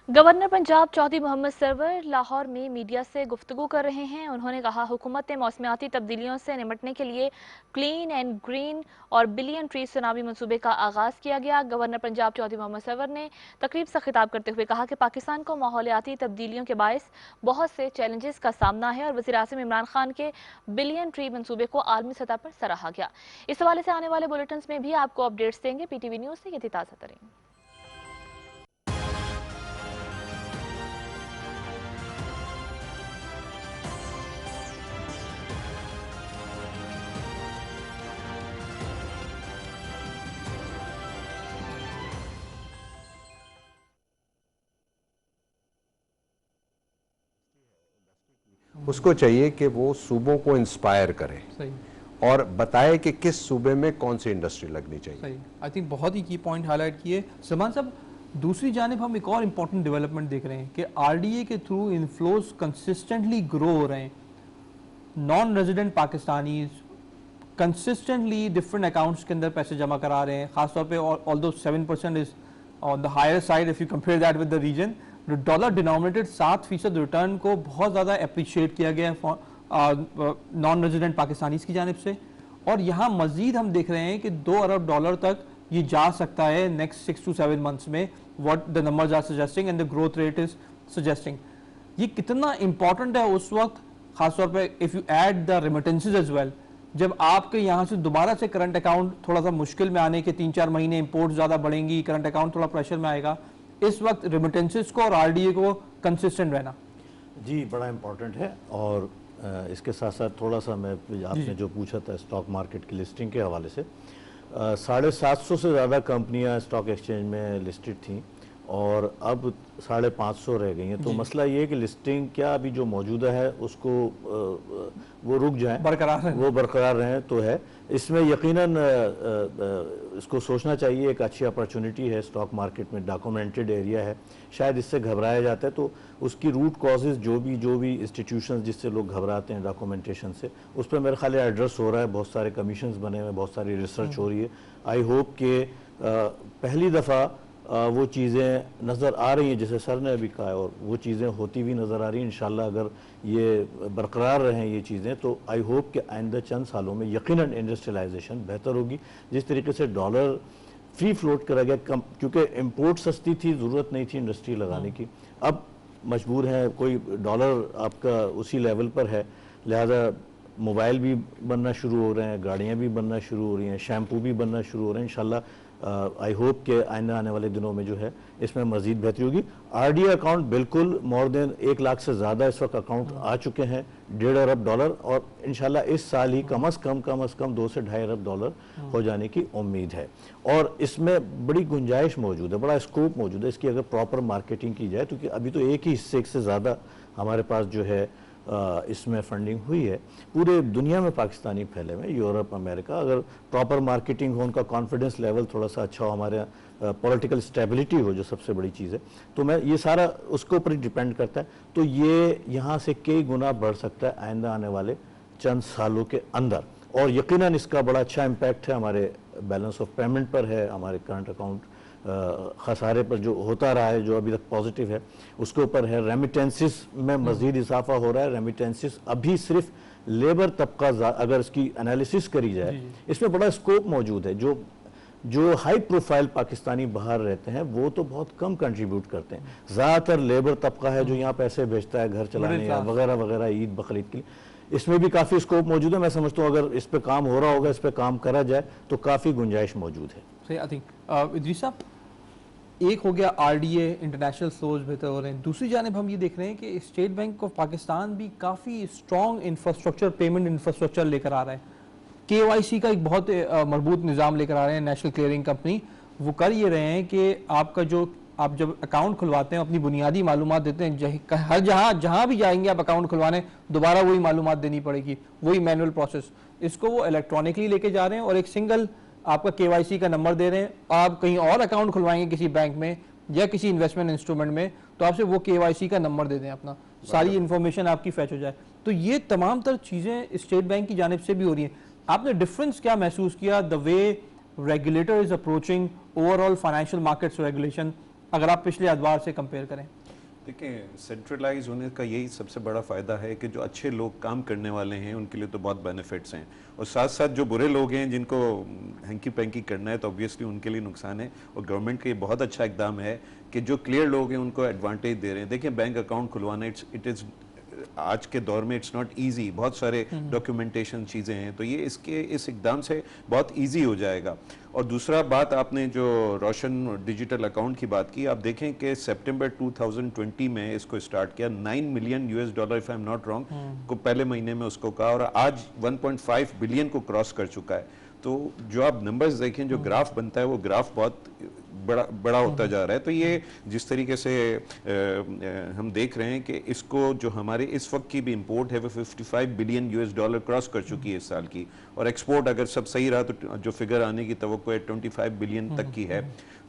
D: गवर्नर पंजाब चौधरी मोहम्मद सरवर लाहौर में मीडिया से गुफ्तगू कर रहे हैं। उन्होंने कहा हुकूमत ने मौसमियाती तब्दीलियों से निपटने के लिए क्लीन एंड ग्रीन और बिलियन ट्री सुनामी मंसूबे का आगाज़ किया गया। गवर्नर पंजाब चौधरी मोहम्मद सरवर ने तकरीब से खिताब करते हुए कहा कि पाकिस्तान को माहौलियाती तब्दीलियों के बायस बहुत से चैलेंजेस का सामना है और वज़ीर-ए-आज़म इमरान खान के बिलियन ट्री मंसूबे को आलमी सतह पर सराहा गया। इस हवाले से आने वाले बुलेटिन में भी आपको अपडेट्स देंगे। PTV न्यूज़ से ये थी ताज़ा तरीन।
B: उसको चाहिए कि वो सूबों को इंस्पायर करे
A: सही
B: और बताए कि किस सूबे में कौन सी इंडस्ट्री लगनी चाहिए।
A: सही, आई थिंक बहुत ही की पॉइंट हाईलाइट किए सलमान साहब। दूसरी जानिब हम एक और इम्पॉर्टेंट डेवलपमेंट देख रहे हैं कि RDA के थ्रू इनफ्लोज कंसिस्टेंटली ग्रो हो रहे हैं। Non resident Pakistanis consistently different accounts के अंदर पैसे जमा करा रहे हैं, खासतौर पे although 7% is on the higher side if you compare that with the region. Dollar denominated 7% return को बहुत ज़्यादा अप्रिशिएट किया गया है नॉन रेजिडेंट पाकिस्तानीज की जानिब से। और यहाँ मजीद हम देख रहे हैं कि $2 अरब तक ये जा सकता है नेक्स्ट 6 to 7 months में, what the numbers are suggesting and the growth rate is suggesting. ये कितना इंपॉर्टेंट है उस वक्त, खासतौर पे if you add the remittances as well, जब आपके यहाँ से दोबारा से करंट अकाउंट थोड़ा सा मुश्किल में आने के 3-4 महीने, इंपोर्ट ज़्यादा बढ़ेंगी, करंट अकाउंट थोड़ा प्रेशर में आएगा, इस वक्त रेमिटेंसेस को और RDA को कंसिस्टेंट रहना
F: जी बड़ा इम्पोर्टेंट है। और इसके साथ साथ थोड़ा सा मैं आपने जो पूछा था स्टॉक मार्केट की लिस्टिंग के हवाले से, 750 से ज़्यादा कंपनियां स्टॉक एक्सचेंज में लिस्टेड थीं और अब 550 रह गई हैं। तो मसला ये है कि लिस्टिंग क्या अभी जो मौजूदा है उसको वो रुक जाए, वो बरकरार रहें तो है। इसमें यकीनन इसको सोचना चाहिए, एक अच्छी अपॉर्चुनिटी है स्टॉक मार्केट में, डॉक्यूमेंटेड एरिया है, शायद इससे घबराया जाता है। तो उसकी रूट कॉजेज़ जो भी इंस्टीट्यूशंस जिससे लोग घबराते हैं डॉक्यूमेंटेशन से, उस पर मेरे ख्याल एड्रेस हो रहा है, बहुत सारे कमीशंस बने हुए, बहुत सारी रिसर्च हो रही है। आई होप कि पहली दफ़ा वो चीज़ें नज़र आ रही हैं जैसे सर ने अभी कहा, और वो चीज़ें होती हुई नज़र आ रही हैं। इंशाल्लाह अगर ये बरकरार रहें ये चीज़ें तो आई होप कि आइंदा चंद सालों में यकीनन इंडस्ट्रियलाइजेशन बेहतर होगी। जिस तरीके से डॉलर फ्री फ्लोट करा गया कम, क्योंकि इम्पोर्ट सस्ती थी, ज़रूरत नहीं थी इंडस्ट्री लगाने की, अब मजबूर हैं, कोई डॉलर आपका उसी लेवल पर है, लिहाजा मोबाइल भी बनना शुरू हो रहे हैं, गाड़ियाँ भी बनना शुरू हो रही हैं, शैम्पू भी बनना शुरू हो रहे हैं। इंशाल्लाह आई होप के आने वाले दिनों में जो है इसमें मजीद बेहतरी होगी। RDA अकाउंट बिल्कुल मोर देन 1 लाख से ज़्यादा इस वक्त अकाउंट आ चुके हैं, $1.5 अरब, और इंशाल्लाह इस साल ही कम अज़ कम $2 से $2.5 अरब हो जाने की उम्मीद है। और इसमें बड़ी गुंजाइश मौजूद है, बड़ा स्कोप मौजूद है इसकी, अगर प्रॉपर मार्केटिंग की जाए। क्योंकि अभी तो एक ही हिस्से से ज़्यादा हमारे पास जो है इसमें फंडिंग हुई है। पूरे दुनिया में पाकिस्तानी फैले हुए, यूरोप, अमेरिका, अगर प्रॉपर मार्केटिंग हो, उनका कॉन्फिडेंस लेवल थोड़ा सा अच्छा हो, हमारे पॉलिटिकल स्टेबिलिटी हो, जो सबसे बड़ी चीज़ है, तो मैं ये सारा उसके ऊपर ही डिपेंड करता है। तो ये यहाँ से कई गुना बढ़ सकता है आइंदा आने वाले चंद सालों के अंदर, और यकीनन इसका बड़ा अच्छा इम्पैक्ट है हमारे बैलेंस ऑफ पेमेंट पर है, हमारे करंट अकाउंट खसारे पर जो होता रहा है, जो अभी तक पॉजिटिव है, उसके ऊपर है। रेमिटेंसेस में मज़ीद इजाफा हो रहा है। रेमिटेंसेस अभी सिर्फ लेबर तबका, अगर इसकी एनालिसिस करी जाए, इसमें बड़ा स्कोप मौजूद है। जो हाई प्रोफाइल पाकिस्तानी बाहर रहते हैं वो तो बहुत कम कंट्रीब्यूट करते हैं। ज़्यादातर लेबर तबका है जो यहाँ पैसे भेजता है घर चलाने या वगैरह वगैरह, ईद बकरीद के लिए। इसमें भी काफ़ी स्कोप मौजूद है। मैं समझता हूँ अगर इस पे काम हो रहा होगा, इस पे काम करा जाए तो काफ़ी गुंजाइश मौजूद है।
A: सही, आई थिंक इदरीस साहब, एक हो गया आरडीए, इंटरनेशनल फ्लोज बेहतर हो रहे हैं, दूसरी जानिब हम ये देख रहे हैं कि स्टेट बैंक ऑफ पाकिस्तान भी काफ़ी स्ट्रॉन्ग इंफ्रास्ट्रक्चर, पेमेंट इंफ्रास्ट्रक्चर लेकर आ रहा है। केवाईसी का एक बहुत मजबूत निज़ाम लेकर आ रहे हैं नेशनल क्लियरिंग कंपनी। वो कर ये रहे हैं कि आपका जो आप जब अकाउंट खुलवाते हैं अपनी बुनियादी मालूमात देते हैं, हर जहाँ भी जाएंगे आप अकाउंट खुलवाने, दोबारा वही मालूमात देनी पड़ेगी, वही मैनुअल प्रोसेस। इसको वो इलेक्ट्रॉनिकली लेके जा रहे हैं और एक सिंगल आपका केवाईसी का नंबर दे रहे हैं। आप कहीं और अकाउंट खुलवाएंगे किसी बैंक में या किसी इन्वेस्टमेंट इंस्ट्रूमेंट में, तो आपसे वो केवाईसी का नंबर दे दें, अपना सारी इन्फॉर्मेशन आपकी फैच हो जाए। तो ये तमाम तर चीज़ें स्टेट बैंक की जानिब से भी हो रही हैं। आपने डिफरेंस क्या महसूस किया the way regulator is approaching overall financial markets regulation, अगर आप पिछले अदवार से कंपेयर करें?
C: देखिए, सेंट्रलाइज होने का यही सबसे बड़ा फ़ायदा है कि जो अच्छे लोग काम करने वाले हैं उनके लिए तो बहुत बेनिफिट्स हैं, और साथ साथ जो बुरे लोग हैं जिनको हैंकी पैंकी करना है तो ऑब्वियसली उनके लिए नुकसान है। और गवर्नमेंट का ये बहुत अच्छा इकदाम है कि जो क्लियर लोग हैं उनको एडवांटेज दे रहे हैं। देखिए, बैंक अकाउंट खुलवाना इट इज़ आज के दौर में इट्स नॉट इजी, बहुत सारे डॉक्यूमेंटेशन चीज़ें हैं, तो ये इस इकदाम से बहुत इजी हो जाएगा। और दूसरा बात, आपने जो रोशन डिजिटल अकाउंट की बात की, आप देखें कि सितंबर 2020 में इसको स्टार्ट किया, $9 million if I am not wrong को पहले महीने में उसको कहा, और आज 1.5 बिलियन को क्रॉस कर चुका है। तो जो आप नंबर्स देखें, जो ग्राफ बनता है वो ग्राफ बहुत बड़ा होता जा रहा है। तो ये जिस तरीके से हम देख रहे हैं कि इसको जो हमारे इस वक्त की भी इंपोर्ट है वो $55 बिलियन क्रॉस कर चुकी है इस साल की, और एक्सपोर्ट अगर सब सही रहा तो जो फिगर आने की तवक्को है 25 बिलियन तक की है।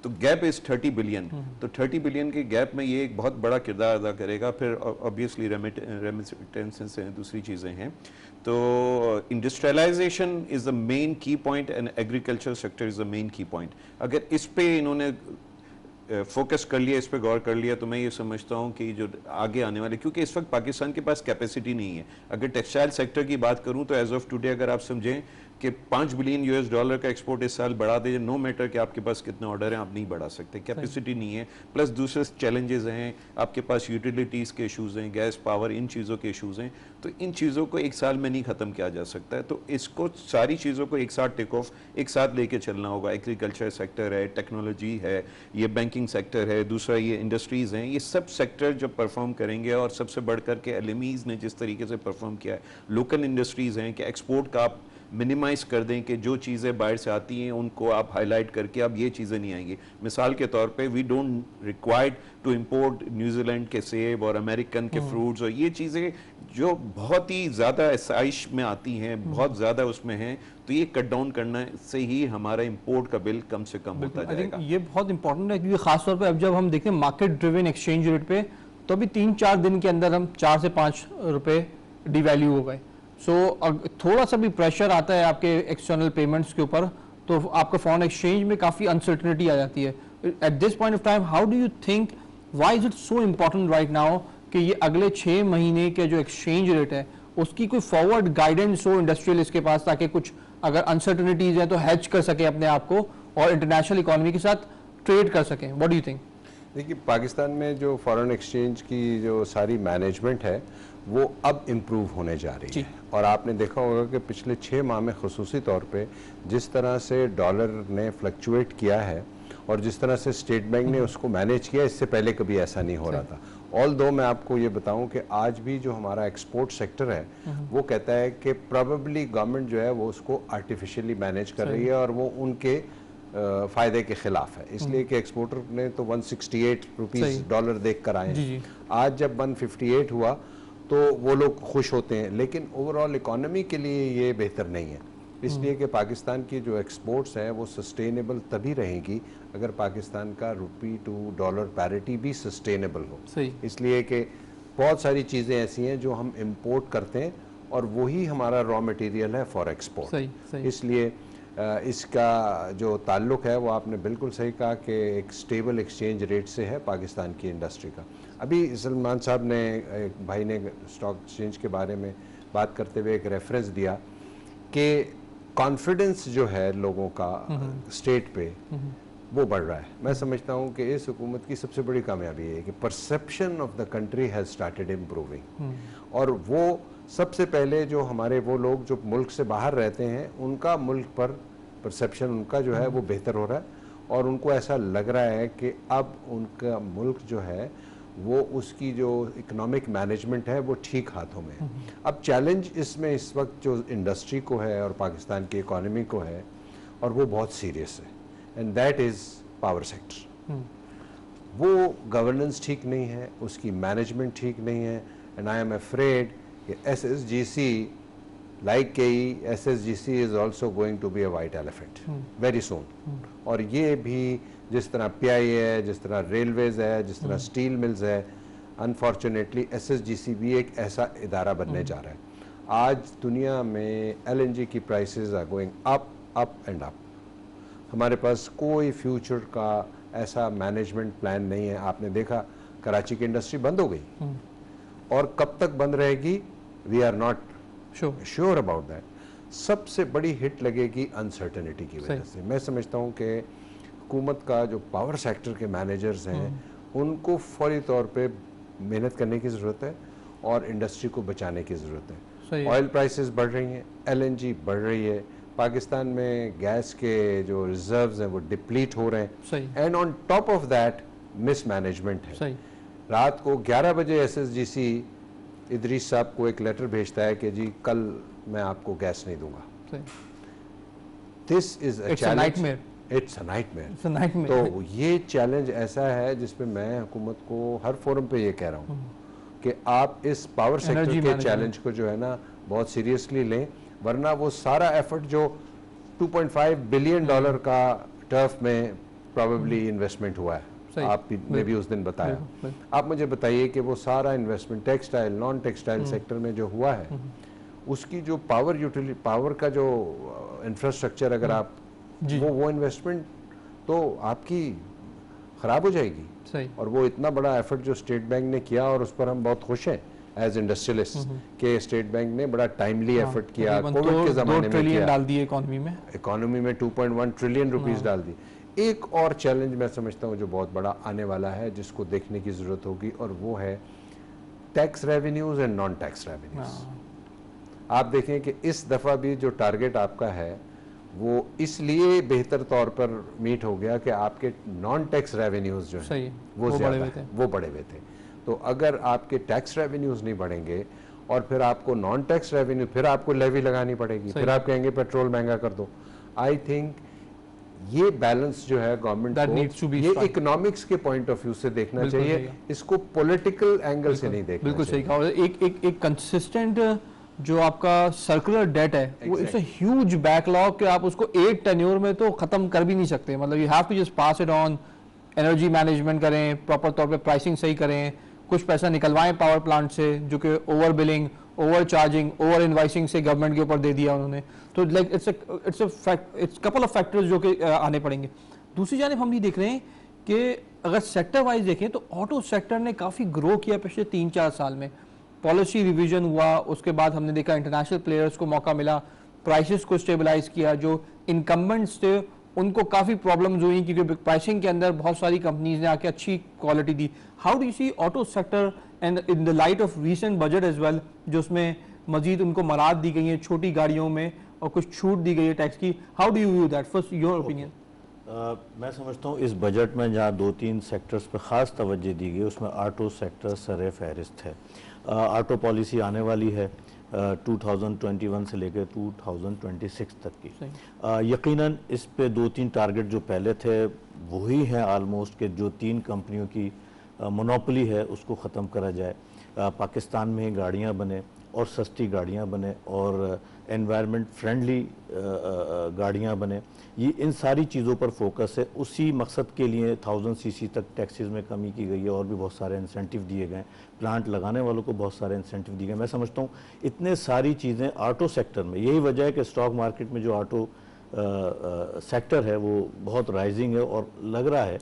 C: तो गैप इज 30 बिलियन। तो 30 बिलियन के गैप में ये एक बहुत बड़ा किरदार अदा करेगा। फिर ऑब्वियसली रेमिटेंसेस हैं, दूसरी चीज़ें हैं। तो इंडस्ट्रियलाइजेशन इज़ द मेन की point and agriculture sector is the main की पॉइंट। अगर इस पे इन्होंने फोकस कर लिया, इस पे गौर कर लिया, तो मैं ये समझता हूँ कि जो आगे आने वाले, क्योंकि इस वक्त पाकिस्तान के पास कैपेसिटी नहीं है। अगर टेक्सटाइल सेक्टर की बात करूँ तो एज ऑफ टुडे अगर आप समझें कि $5 बिलियन का एक्सपोर्ट इस साल बढ़ा दे, नो मैटर कि आपके पास कितने ऑर्डर हैं, आप नहीं बढ़ा सकते, कैपेसिटी नहीं है। प्लस दूसरे चैलेंजेस हैं, आपके पास यूटिलिटीज़ के इशूज़ हैं, गैस पावर, इन चीज़ों के इशूज़ हैं। तो इन चीज़ों को एक साल में नहीं ख़त्म किया जा सकता है। तो इसको सारी चीज़ों को एक साथ टेक ऑफ, एक साथ लेके चलना होगा। एग्रीकल्चर सेक्टर है, टेक्नोलॉजी है, ये बैंकिंग सेक्टर है, दूसरा ये इंडस्ट्रीज़ हैं, ये सब सेक्टर जब परफॉर्म करेंगे, और सबसे बढ़ कर के LMEs ने जिस तरीके से परफॉर्म किया है, लोकल इंडस्ट्रीज़ हैं कि एक्सपोर्ट का आप मिनिमाइज़ कर दें कि जो चीज़ें बाहर से आती हैं उनको आप हाईलाइट करके अब ये चीज़ें नहीं आएंगी। मिसाल के तौर पे we don't required to import New Zealand के सेब और अमेरिकन के फ्रूट्स, और ये चीज़ें जो बहुत ही ज़्यादा आसाइश में आती हैं, बहुत ज़्यादा उसमें हैं, तो ये कट डाउन करने से ही हमारा इंपोर्ट का बिल कम से कम होता जाएगा।
A: ये बहुत इंपॉर्टेंट है, क्योंकि खासतौर पर अब जब हम देखें मार्केट ड्रिवन एक्सचेंज रेट पे, तो अभी 3-4 दिन के अंदर हम 4 से 5 रुपए डिवैल्यू हो गए। सो थोड़ा सा भी प्रेशर आता है आपके एक्सटर्नल पेमेंट्स के ऊपर, तो आपका फॉरेन एक्सचेंज में काफ़ी अनसर्टनिटी आ जाती है। At this point of time, how do you think, why is it so important right now कि ये अगले 6 महीने के जो एक्सचेंज रेट है उसकी कोई फॉरवर्ड गाइडेंस हो इंडस्ट्रियलिस्ट के पास, ताकि कुछ अगर अनसर्टनिटीज हैं तो हैच कर सके अपने आप को और इंटरनेशनल इकोनॉमी के साथ ट्रेड कर सकें? What do you think?
B: देखिए, पाकिस्तान में जो फॉरेन एक्सचेंज की जो सारी मैनेजमेंट है वो अब इम्प्रूव होने जा रही है, और आपने देखा होगा कि पिछले 6 माह में खुसूसी तौर पे जिस तरह से डॉलर ने फ्लक्चुएट किया है और जिस तरह से स्टेट बैंक ने उसको मैनेज किया, इससे पहले कभी ऐसा नहीं हो रहा था। ऑल दो मैं आपको ये बताऊं कि आज भी जो हमारा एक्सपोर्ट सेक्टर है वो कहता है कि प्रोबेबली गवर्नमेंट जो है वो उसको आर्टिफिशियली मैनेज कर रही है, और वो उनके फ़ायदे के खिलाफ है, इसलिए कि एक्सपोर्टर ने तो 168 रुपीज़ डॉलर देख कर आए हैं। आज जब 158 हुआ तो वो लोग खुश होते हैं, लेकिन ओवरऑल इकोनॉमी के लिए ये बेहतर नहीं है, इसलिए कि पाकिस्तान की जो एक्सपोर्ट्स हैं वो सस्टेनेबल तभी रहेगी अगर पाकिस्तान का रुपी टू डॉलर पैरिटी भी सस्टेनेबल हो। इसलिए कि बहुत सारी चीज़ें ऐसी हैं जो हम इंपोर्ट करते हैं और वही हमारा रॉ मटेरियल है फॉर एक्सपोर्ट। इसलिए इसका जो ताल्लुक़ है वो आपने बिल्कुल सही कहा कि एक स्टेबल एक्सचेंज रेट से है पाकिस्तान की इंडस्ट्री का। अभी सलमान साहब ने, एक भाई ने स्टॉक एक्सचेंज के बारे में बात करते हुए एक रेफरेंस दिया कि कॉन्फिडेंस जो है लोगों का स्टेट पे वो बढ़ रहा है। मैं समझता हूँ कि इस हुकूमत की सबसे बड़ी कामयाबी है कि perception of the country has started improving, और वो सबसे पहले जो हमारे वो लोग जो मुल्क से बाहर रहते हैं उनका मुल्क पर परसेप्शन उनका जो है वो बेहतर हो रहा है, और उनको ऐसा लग रहा है कि अब उनका मुल्क जो है वो उसकी जो इकोनॉमिक मैनेजमेंट है वो ठीक हाथों में है। अब चैलेंज इसमें इस वक्त जो इंडस्ट्री को है और पाकिस्तान की इकोनॉमी को है, और वो बहुत सीरियस है, and that is power sector. वो गवर्नेंस ठीक नहीं है, उसकी मैनेजमेंट ठीक नहीं है, एंड आई एम अफ्रेड कि SSGC like KE, SSGC is also going to be a white elephant very soon। और ये भी जिस तरह PI है, जिस तरह रेलवेज है, जिस तरह स्टील मिल्स है, अनफॉर्चुनेटली SSGC भी एक ऐसा इदारा बनने जा रहा है। आज दुनिया में LNG की prices are going up up and up. हमारे पास कोई फ्यूचर का ऐसा मैनेजमेंट प्लान नहीं है। आपने देखा कराची की इंडस्ट्री बंद हो गई, और कब तक बंद रहेगी we are not sure about that. सबसे बड़ी हिट लगेगी अनसर्टेनिटी की वजह से। मैं समझता हूँ कि हुकूमत का जो पावर सेक्टर के मैनेजर्स हैं उनको फौरी तौर पे मेहनत करने की ज़रूरत है और इंडस्ट्री को बचाने की ज़रूरत है। ऑयल प्राइसेस बढ़ रही हैं, LNG बढ़ रही है, पाकिस्तान में गैस के जो रिजर्व्स हैं वो डिप्लीट हो रहे हैं, and on top of that mismanagement है। रात को 11 बजे SSGC इदरीस साहब को एक लेटर भेजता है कि जी कल मैं आपको गैस नहीं दूंगा। This is a challenge, it's a nightmare. तो ये चैलेंज ऐसा है जिसपे मैं हुकूमत को हर फोरम पे ये कह रहा हूँ कि आप इस पावर सेक्टर के चैलेंज को जो है ना बहुत सीरियसली लें, वरना वो सारा एफर्ट जो $2.5 बिलियन का टर्फ में प्रोबेबली इन्वेस्टमेंट हुआ है, आपने भी उस दिन बताया। आप मुझे बताइए कि वो सारा investment textile non textile sector में जो हुआ है, उसकी जो पावर का जो इंफ्रास्ट्रक्चर अगर आप वो इन्वेस्टमेंट तो आपकी खराब हो जाएगी। और वो इतना बड़ा एफर्ट जो स्टेट बैंक ने किया, और उस पर हम बहुत खुश हैं एज इंडस्ट्रियलिस्ट कि स्टेट बैंक ने बड़ा टाइमली एफर्ट किया, कोविड के ज़माने में किया,
A: डाल दिए इकोनॉमी में
B: 2.1 ट्रिलियन रुपीस डाल दी। एक और चैलेंज मैं समझता हूँ जो बहुत बड़ा आने वाला है, जिसको देखने की ज़रूरत होगी, और वो है tax revenues and non tax revenues. आप देखें कि इस दफ़ा भी जो टारगेट आपका है वो इसलिए बेहतर तौर पर मीट हो गया कि आपके नॉन टैक्स रेवेन्यूज़ जो है वो बढ़े हुए थे। तो अगर आपके टैक्स रेवेन्यूज़ नहीं बढ़ेंगे और फिर आपको नॉन टैक्स रेवेन्यू, फिर आपको लेवी लगानी पड़ेगी, फिर आप कहेंगे पेट्रोल महंगा कर दो। आई थिंक ये बैलेंस जो है गवर्नमेंट को ये इकोनॉमिक्स के पॉइंट ऑफ व्यू से देखना चाहिए, इसको पॉलिटिकल एंगल से नहीं देखना।
A: बिल्कुल सही कहा। एक कंसिस्टेंट जो आपका सर्कुलर डेट है वो इट्स अ ह्यूज बैकलॉग कि आप उसको 8 टेन्योर में तो खत्म कर भी नहीं सकते। मतलब you have to just pass it on, energy management करें, प्रॉपर तौर पे प्राइसिंग सही करें, कुछ पैसा निकलवाएं पावर प्लांट से जो कि over billing, over charging, over invoicing से गवर्नमेंट के ऊपर दे दिया उन्होंने। तो like it's couple of factors जो कि आने पड़ेंगे। दूसरी जानिब हम ये देख रहे हैं कि अगर सेक्टर वाइज देखें तो ऑटो सेक्टर ने काफ़ी ग्रो किया पिछले 3-4 साल में। पॉलिसी रिवीजन हुआ, उसके बाद हमने देखा इंटरनेशनल प्लेयर्स को मौका मिला, प्राइसेस को स्टेबलाइज किया। जो इनकम्बेंट्स थे उनको काफ़ी प्रॉब्लम्स हुई क्योंकि प्राइसिंग के अंदर बहुत सारी कंपनीज ने आके अच्छी क्वालिटी दी। How do you see auto sector and in the light of recent budget as well, जो उसमें मजीद उनको मराद दी गई है छोटी गाड़ियों में और कुछ छूट दी गई है टैक्स की। How do you view that? First your opinion.
F: मैं समझता हूँ इस बजट में जहाँ 2-3 सेक्टर्स पर ख़ास तवज्जो दी गई, उसमें ऑटो सेक्टर सर फहरिस्त है। ऑटो पॉलिसी आने वाली है 2021 से लेकर 2026 तक की। यकीनन इस पे 2-3 टारगेट जो पहले थे वही हैं ऑलमोस्ट, के जो 3 कंपनियों की मोनोपोली है उसको ख़त्म करा जाए, पाकिस्तान में गाड़ियाँ बने और सस्ती गाड़ियाँ बने और एनवायरनमेंट फ्रेंडली गाड़ियाँ बने। ये इन सारी चीज़ों पर फोकस है। उसी मकसद के लिए 1000 सीसी तक टैक्सेस में कमी की गई है और भी बहुत सारे इंसेंटिव दिए गए। प्लांट लगाने वालों को बहुत सारे इंसेंटिव दिए गए। मैं समझता हूँ इतने सारी चीज़ें ऑटो सेक्टर में, यही वजह है कि स्टॉक मार्केट में जो ऑटो सेक्टर है वो बहुत राइजिंग है और लग रहा है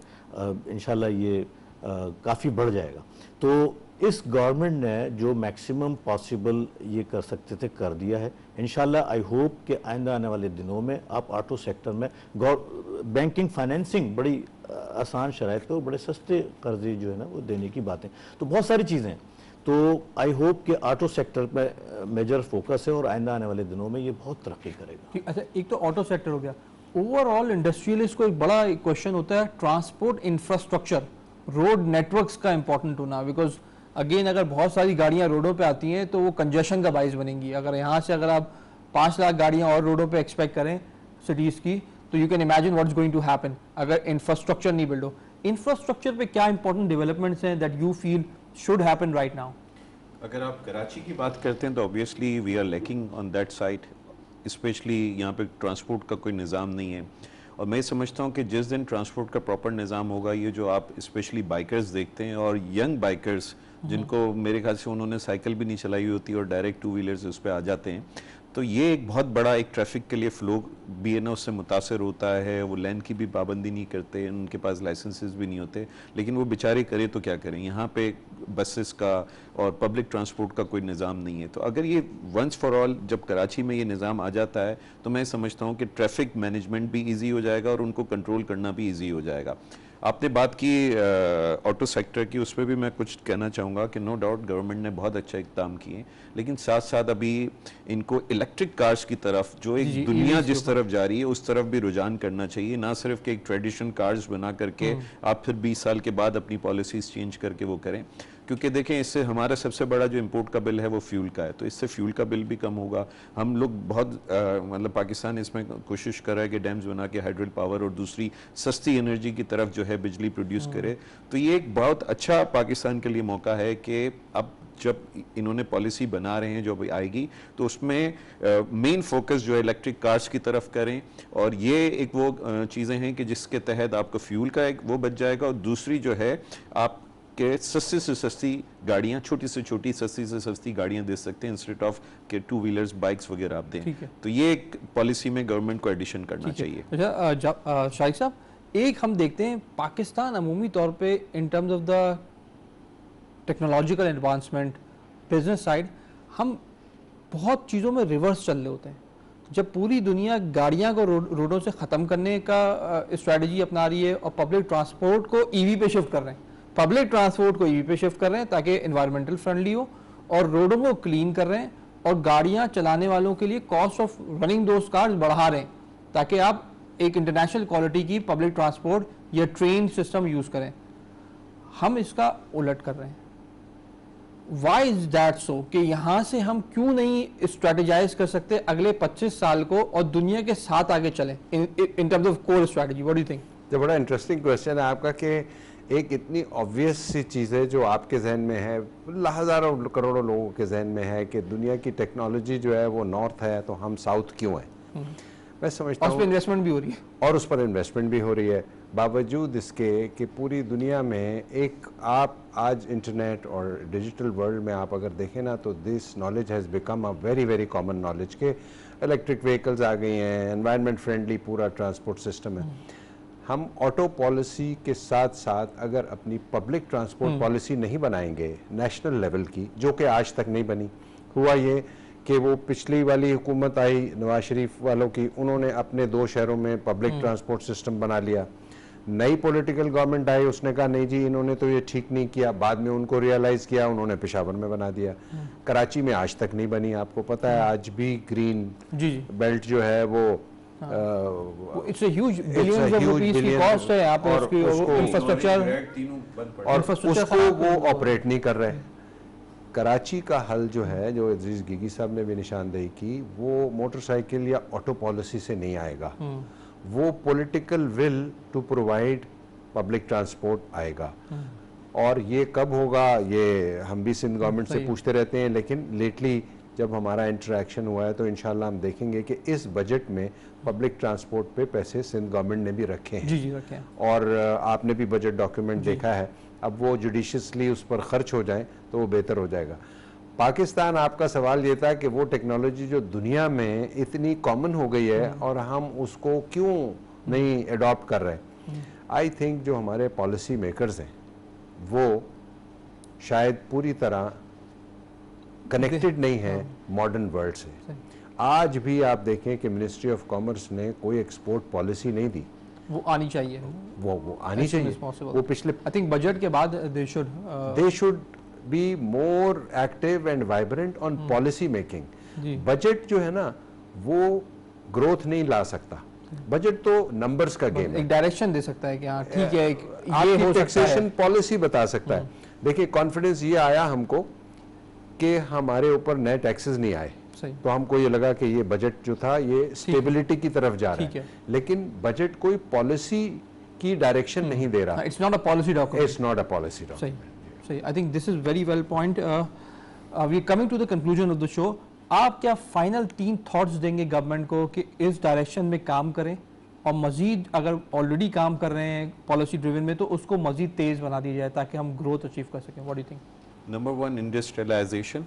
F: इंशाल्लाह ये काफ़ी बढ़ जाएगा। तो इस गवर्नमेंट ने जो मैक्सिमम पॉसिबल ये कर सकते थे कर दिया है। इंशाल्लाह आई होप कि आइंदा आने वाले दिनों में आप ऑटो सेक्टर में बैंकिंग फाइनेंसिंग बड़ी आसान शराइत पे और बड़े सस्ते कर्जे जो है ना वो देने की बातें, तो बहुत सारी चीज़ें हैं। तो आई होप कि ऑटो सेक्टर पे मेजर फोकस है और आइंदा आने वाले दिनों में ये बहुत तरक्की करेगा।
A: अच्छा, एक तो ऑटो सेक्टर हो गया, ओवरऑल इंडस्ट्रियलिस्ट को एक बड़ा क्वेश्चन होता है ट्रांसपोर्ट इंफ्रास्ट्रक्चर, रोड नेटवर्क्स का इंपॉर्टेंट होना, बिकॉज अगेन अगर बहुत सारी गाड़ियां रोडों पे आती हैं तो वो कंजेशन का बाइस बनेंगी। अगर यहाँ से अगर आप 5 लाख गाड़ियां और रोडों पे एक्सपेक्ट करें सिटीज़ की, तो you can imagine what is going to happen अगर इंफ्रास्ट्रक्चर नहीं बिल्ड हो। इंफ्रास्ट्रक्चर पे क्या इंपॉर्टेंट डेवलपमेंट्स हैं that you feel should happen right now?
C: अगर आप कराची की बात करते हैं तो obviously we are lacking on that side, specially यहाँ पे ट्रांसपोर्ट का कोई निज़ाम नहीं है। और मैं समझता हूँ कि जिस दिन ट्रांसपोर्ट का प्रॉपर निज़ाम होगा, ये जो आप स्पेशली बाइकर्स देखते हैं और यंग बाइकर्स जिनको मेरे ख्याल से उन्होंने साइकिल भी नहीं चलाई होती और डायरेक्ट 2 व्हीलर्स उस पर आ जाते हैं, तो ये एक बहुत बड़ा एक ट्रैफिक के लिए फ्लो भी है ना, उससे मुतासर होता है। वो लेन की भी पाबंदी नहीं करते, उनके पास लाइसेंसेस भी नहीं होते, लेकिन वो बेचारे करें तो क्या करें। यहाँ पे बसेस का और पब्लिक ट्रांसपोर्ट का कोई निज़ाम नहीं है। तो अगर ये वंस फॉर ऑल जब कराची में ये निज़ाम आ जाता है तो मैं समझता हूँ कि ट्रैफिक मैनेजमेंट भी ईजी हो जाएगा और उनको कंट्रोल करना भी ईजी हो जाएगा। आपने बात की ऑटो सेक्टर की, उस पर भी मैं कुछ कहना चाहूँगा कि नो डाउट गवर्नमेंट ने बहुत अच्छा इक़दाम किए, लेकिन साथ साथ अभी इनको इलेक्ट्रिक कार्स की तरफ जो एक दुनिया जिस तरफ जा रही है उस तरफ भी रुझान करना चाहिए। ना सिर्फ कि एक ट्रेडिशनल कार्स बना करके आप फिर 20 साल के बाद अपनी पॉलिसीज़ चेंज करके वो करें, क्योंकि देखें इससे हमारा सबसे बड़ा जो इंपोर्ट का बिल है वो फ्यूल का है, तो इससे फ्यूल का बिल भी कम होगा। हम लोग बहुत मतलब पाकिस्तान इसमें कोशिश कर रहा है कि डैम्स बना के हाइड्रो पावर और दूसरी सस्ती एनर्जी की तरफ जो है बिजली प्रोड्यूस करे। तो ये एक बहुत अच्छा पाकिस्तान के लिए मौका है कि अब जब इन्होंने पॉलिसी बना रहे हैं जो अभी आएगी तो उसमें मेन फोकस जो है इलेक्ट्रिक कार्स की तरफ करें। और ये एक वो चीज़ें हैं कि जिसके तहत आपका फ्यूल का एक वो बच जाएगा और दूसरी जो है आप के सस्ती से सस्ती गाड़ियाँ, छोटी से छोटी सस्ती से सस्ती गाड़ियाँ दे सकते हैं इंस्टेड ऑफ के 2 व्हीलर्स बाइक्स वगैरह आप दें। तो ये एक पॉलिसी में गवर्नमेंट को एडिशन करना चाहिए।
A: अच्छा शाहिद साहब, एक हम देखते हैं पाकिस्तान अमूमी तौर पे in terms of the technological advancement business side हम बहुत चीज़ों में रिवर्स चल रहे होते हैं। जब पूरी दुनिया गाड़ियाँ को रोडों से ख़त्म करने का स्ट्रैटेजी अपना रही है और पब्लिक ट्रांसपोर्ट को ईवी पे शिफ्ट कर रहे हैं, पब्लिक ट्रांसपोर्ट को ईवी पे शिफ्ट कर रहे हैं ताकि एनवायरमेंटल फ्रेंडली हो, और रोडों को क्लीन कर रहे हैं और गाड़ियां चलाने वालों के लिए cost of running those cars बढ़ा रहे हैं ताकि आप एक इंटरनेशनल क्वालिटी की पब्लिक ट्रांसपोर्ट या ट्रेन सिस्टम यूज़ करें। हम इसका उलट कर रहे हैं। वाई इज दैट सो कि यहाँ से हम क्यों नहीं स्ट्रेटेजाइज कर सकते अगले 25 साल को और दुनिया के साथ आगे चलें in terms of core strategy? What do you think?
B: ये बड़ा इंटरेस्टिंग क्वेश्चन है आपका कि एक इतनी ऑब्वियस सी चीज़ है जो आपके जहन में है, हज़ारों करोड़ों लोगों के जहन में है कि दुनिया की टेक्नोलॉजी जो है वो नॉर्थ है तो हम साउथ क्यों हैं। मैं समझता हूँ
A: उस पर इन्वेस्टमेंट भी हो रही है
B: और उस पर इन्वेस्टमेंट भी हो रही है, बावजूद इसके कि पूरी दुनिया में एक आप आज इंटरनेट और डिजिटल वर्ल्ड में आप अगर देखें ना तो this knowledge has become a very very common knowledge के इलेक्ट्रिक व्हीकल्स आ गई हैं, एनवायरनमेंट फ्रेंडली पूरा ट्रांसपोर्ट सिस्टम है। हम ऑटो पॉलिसी के साथ साथ अगर अपनी पब्लिक ट्रांसपोर्ट पॉलिसी नहीं बनाएंगे नेशनल लेवल की, जो कि आज तक नहीं बनी, हुआ ये कि वो पिछली वाली हुकूमत आई नवाज शरीफ वालों की, उन्होंने अपने 2 शहरों में पब्लिक ट्रांसपोर्ट सिस्टम बना लिया। नई पॉलिटिकल गवर्नमेंट आई, उसने कहा नहीं जी इन्होंने तो ये ठीक नहीं किया, बाद में उनको रियलाइज़ किया, उन्होंने पेशावर में बना दिया। कराची में आज तक नहीं बनी, आपको पता है आज भी ग्रीन बेल्ट जो है वो
A: it's a huge billions of rupees की कॉस्ट है यहाँ पे, उसकी इंफ्रास्ट्रक्चर
B: और उसको वो ऑपरेट नहीं कर रहे। कराची का हल जो है, जो अजीज गिगी साहब ने भी निशानदेही की, वो मोटरसाइकिल या ऑटो पॉलिसी से नहीं आएगा, वो political will to provide public transport आएगा। और ये कब होगा ये हम भी सिंध गवर्नमेंट से पूछते रहते हैं, लेकिन लेटली जब हमारा इंटरेक्शन हुआ है तो इंशाल्लाह हम देखेंगे कि इस बजट में पब्लिक ट्रांसपोर्ट पे पैसे सिंध गवर्नमेंट ने भी रखे हैं।
A: जी रखे हैं।
B: और आपने भी बजट डॉक्यूमेंट देखा है, अब वो जुडिशियसली उस पर खर्च हो जाए तो वो बेहतर हो जाएगा। पाकिस्तान, आपका सवाल ये था कि वो टेक्नोलॉजी जो दुनिया में इतनी कॉमन हो गई है और हम उसको क्यों नहीं अडॉप्ट कर रहे। आई थिंक जो हमारे पॉलिसी मेकर्स हैं वो शायद पूरी तरह कनेक्टेड नहीं है मॉडर्न वर्ल्ड से। आज भी आप देखें कि मिनिस्ट्री ऑफ कॉमर्स ने कोई एक्सपोर्ट पॉलिसी नहीं दी।
A: वो आनी चाहिए,
B: वो आनी चाहिए। वो पिछले
A: आई थिंक बजट के बाद they
B: should be more active and vibrant on policy making. Budget जो है ना वो ग्रोथ नहीं ला सकता। बजट तो नंबर्स का गेम है।
A: एक डायरेक्शन दे सकता है कि हाँ ठीक है,
B: ये हो टैक्सेशन पॉलिसी बता सकता है। देखिए कॉन्फिडेंस ये आया हमको कि हमारे ऊपर नए टैक्सेस नहीं आए, तो हमको ये लगा कि ये बजट जो था ये स्टेबिलिटी की तरफ जा रहा है। लेकिन बजट कोई पॉलिसी की डायरेक्शन नहीं दे रहा।
A: It's not a policy document.
B: It's not a policy document.
A: सही। I think this is very well point. We coming to the conclusion of the show. आप क्या फाइनल 3 थॉट्स देंगे गवर्नमेंट को कि इस डायरेक्शन में काम करें और मजीद अगर ऑलरेडी काम कर रहे हैं पॉलिसी ड्रिवन में तो उसको मजीद तेज बना दिया जाए ताकि हम ग्रोथ अचीव कर सकें? What do you think?
C: Number 1 industrialisation,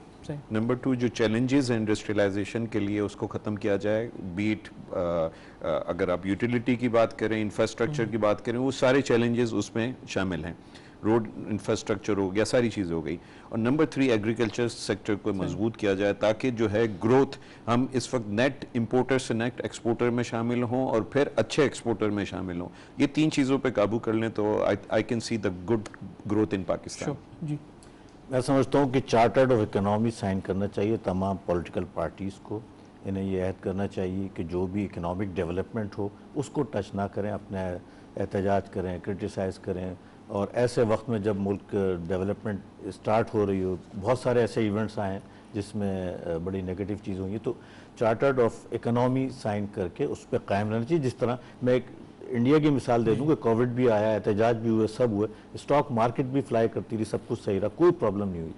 C: number 2 जो चैलेंजेस हैं इंडस्ट्रियलाइजेशन के लिए उसको ख़त्म किया जाए। बीट अगर आप यूटिलिटी की बात करें, इंफ्रास्ट्रक्चर की बात करें, वो सारे चैलेंजेस उसमें शामिल हैं। रोड इंफ्रास्ट्रक्चर हो गया, सारी चीज़ें हो गई। और नंबर 3 एग्रीकल्चर सेक्टर को मजबूत किया जाए ताकि जो है ग्रोथ, हम इस वक्त नेट इंपोर्टर से नेट एक्सपोर्टर में शामिल हों और फिर अच्छे एक्सपोर्टर में शामिल हों। ये 3 चीज़ों पे काबू कर लें तो I can see the good growth in Pakistan.
A: जी,
F: मैं समझता हूँ कि चार्टर्ड ऑफ इकोनॉमी साइन करना चाहिए तमाम पॉलिटिकल पार्टीज़ को। इन्हें ये ऐड करना चाहिए कि जो भी इकोनॉमिक डेवलपमेंट हो उसको टच ना करें, अपने एहतजाज करें, क्रिटिसाइज़ करें। और ऐसे वक्त में जब मुल्क डेवलपमेंट स्टार्ट हो रही हो, बहुत सारे ऐसे इवेंट्स आए हैं जिसमें बड़ी नेगेटिव चीज़ हुई है, तो चार्टर्ड ऑफ इकोनॉमी साइन करके उस पर कायम रहना चाहिए। जिस तरह मैं एक इंडिया की मिसाल दे दूँ कि कोविड भी आया, एहतजाज भी हुए, सब हुए, स्टॉक मार्केट भी फ्लाई करती रही, सब कुछ सही रहा, कोई प्रॉब्लम नहीं हुई।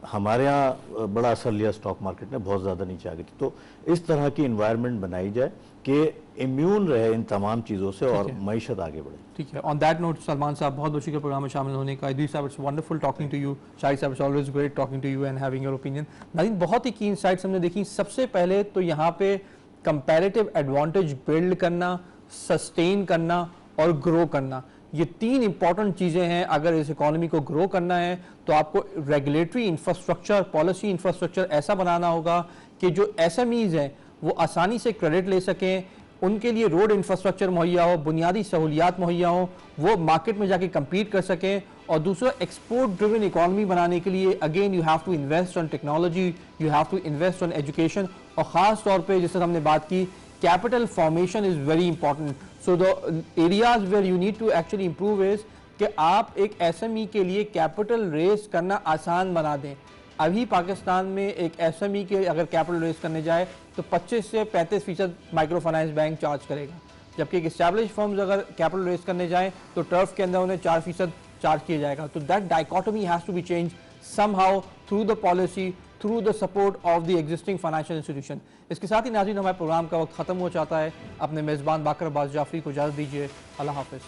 F: हमारे यहाँ बड़ा असर लिया स्टॉक मार्केट ने, बहुत ज़्यादा नीचे आ गई थी। तो इस तरह की इन्वायरमेंट बनाई जाए कि इम्यून रहे इन तमाम चीज़ों से और मईशत आगे बढ़े।
A: ठीक है। ऑन दैट नोट सलमान साहब, बहुत बहुत शुक्रिया प्रोग्राम में शामिल होने का। Idris sahab, it's wonderful talking to you. Shahid sahab, it's always great talking to you and having your opinion. नाज़रीन, बहुत ही की इनसाइट्स हमने देखी। सबसे पहले तो यहाँ पे कंपैरेटिव एडवांटेज बिल्ड करना, सस्टेन करना और ग्रो करना, ये 3 इंपॉर्टेंट चीज़ें हैं। अगर इस इकोनॉमी को ग्रो करना है तो आपको रेगुलेटरी इंफ्रास्ट्रक्चर, पॉलिसी इंफ्रास्ट्रक्चर ऐसा बनाना होगा कि जो SMEs हैं वो आसानी से क्रेडिट ले सकें, उनके लिए रोड इंफ्रास्ट्रक्चर मुहैया हो, बुनियादी सहूलियात मुहैया हो, वो मार्केट में जाके कम्पीट कर सकें। और दूसरा, एक्सपोर्ट ड्रिवन इकोनॉमी बनाने के लिए again you have to invest on technology, you have to invest on education, और ख़ास तौर पर जैसे हमने बात की, capital formation is very important. So the areas where you need to actually improve is कि आप एक SME के लिए कैपिटल रेज करना आसान बना दें। अभी पाकिस्तान में एक SME के अगर कैपिटल रेज करने जाए तो 25 से 35% माइक्रो फाइनेंस बैंक चार्ज करेगा, जबकि एक एस्टैब्लिश फर्म्स अगर कैपिटल रेज करने जाएँ तो टर्फ के अंदर उन्हें 4% चार्ज किया जाएगा। तो that dichotomy has to be change somehow through the policy, through the support of the existing financial institution. इसके साथ ही नाज़रीन, हमारे प्रोग्राम का वक्त ख़त्म हो जाता है। अपने मेज़बान बाकर अब्बास जाफरी को इजाज़त दीजिए। अल्लाह हाफ़िज़।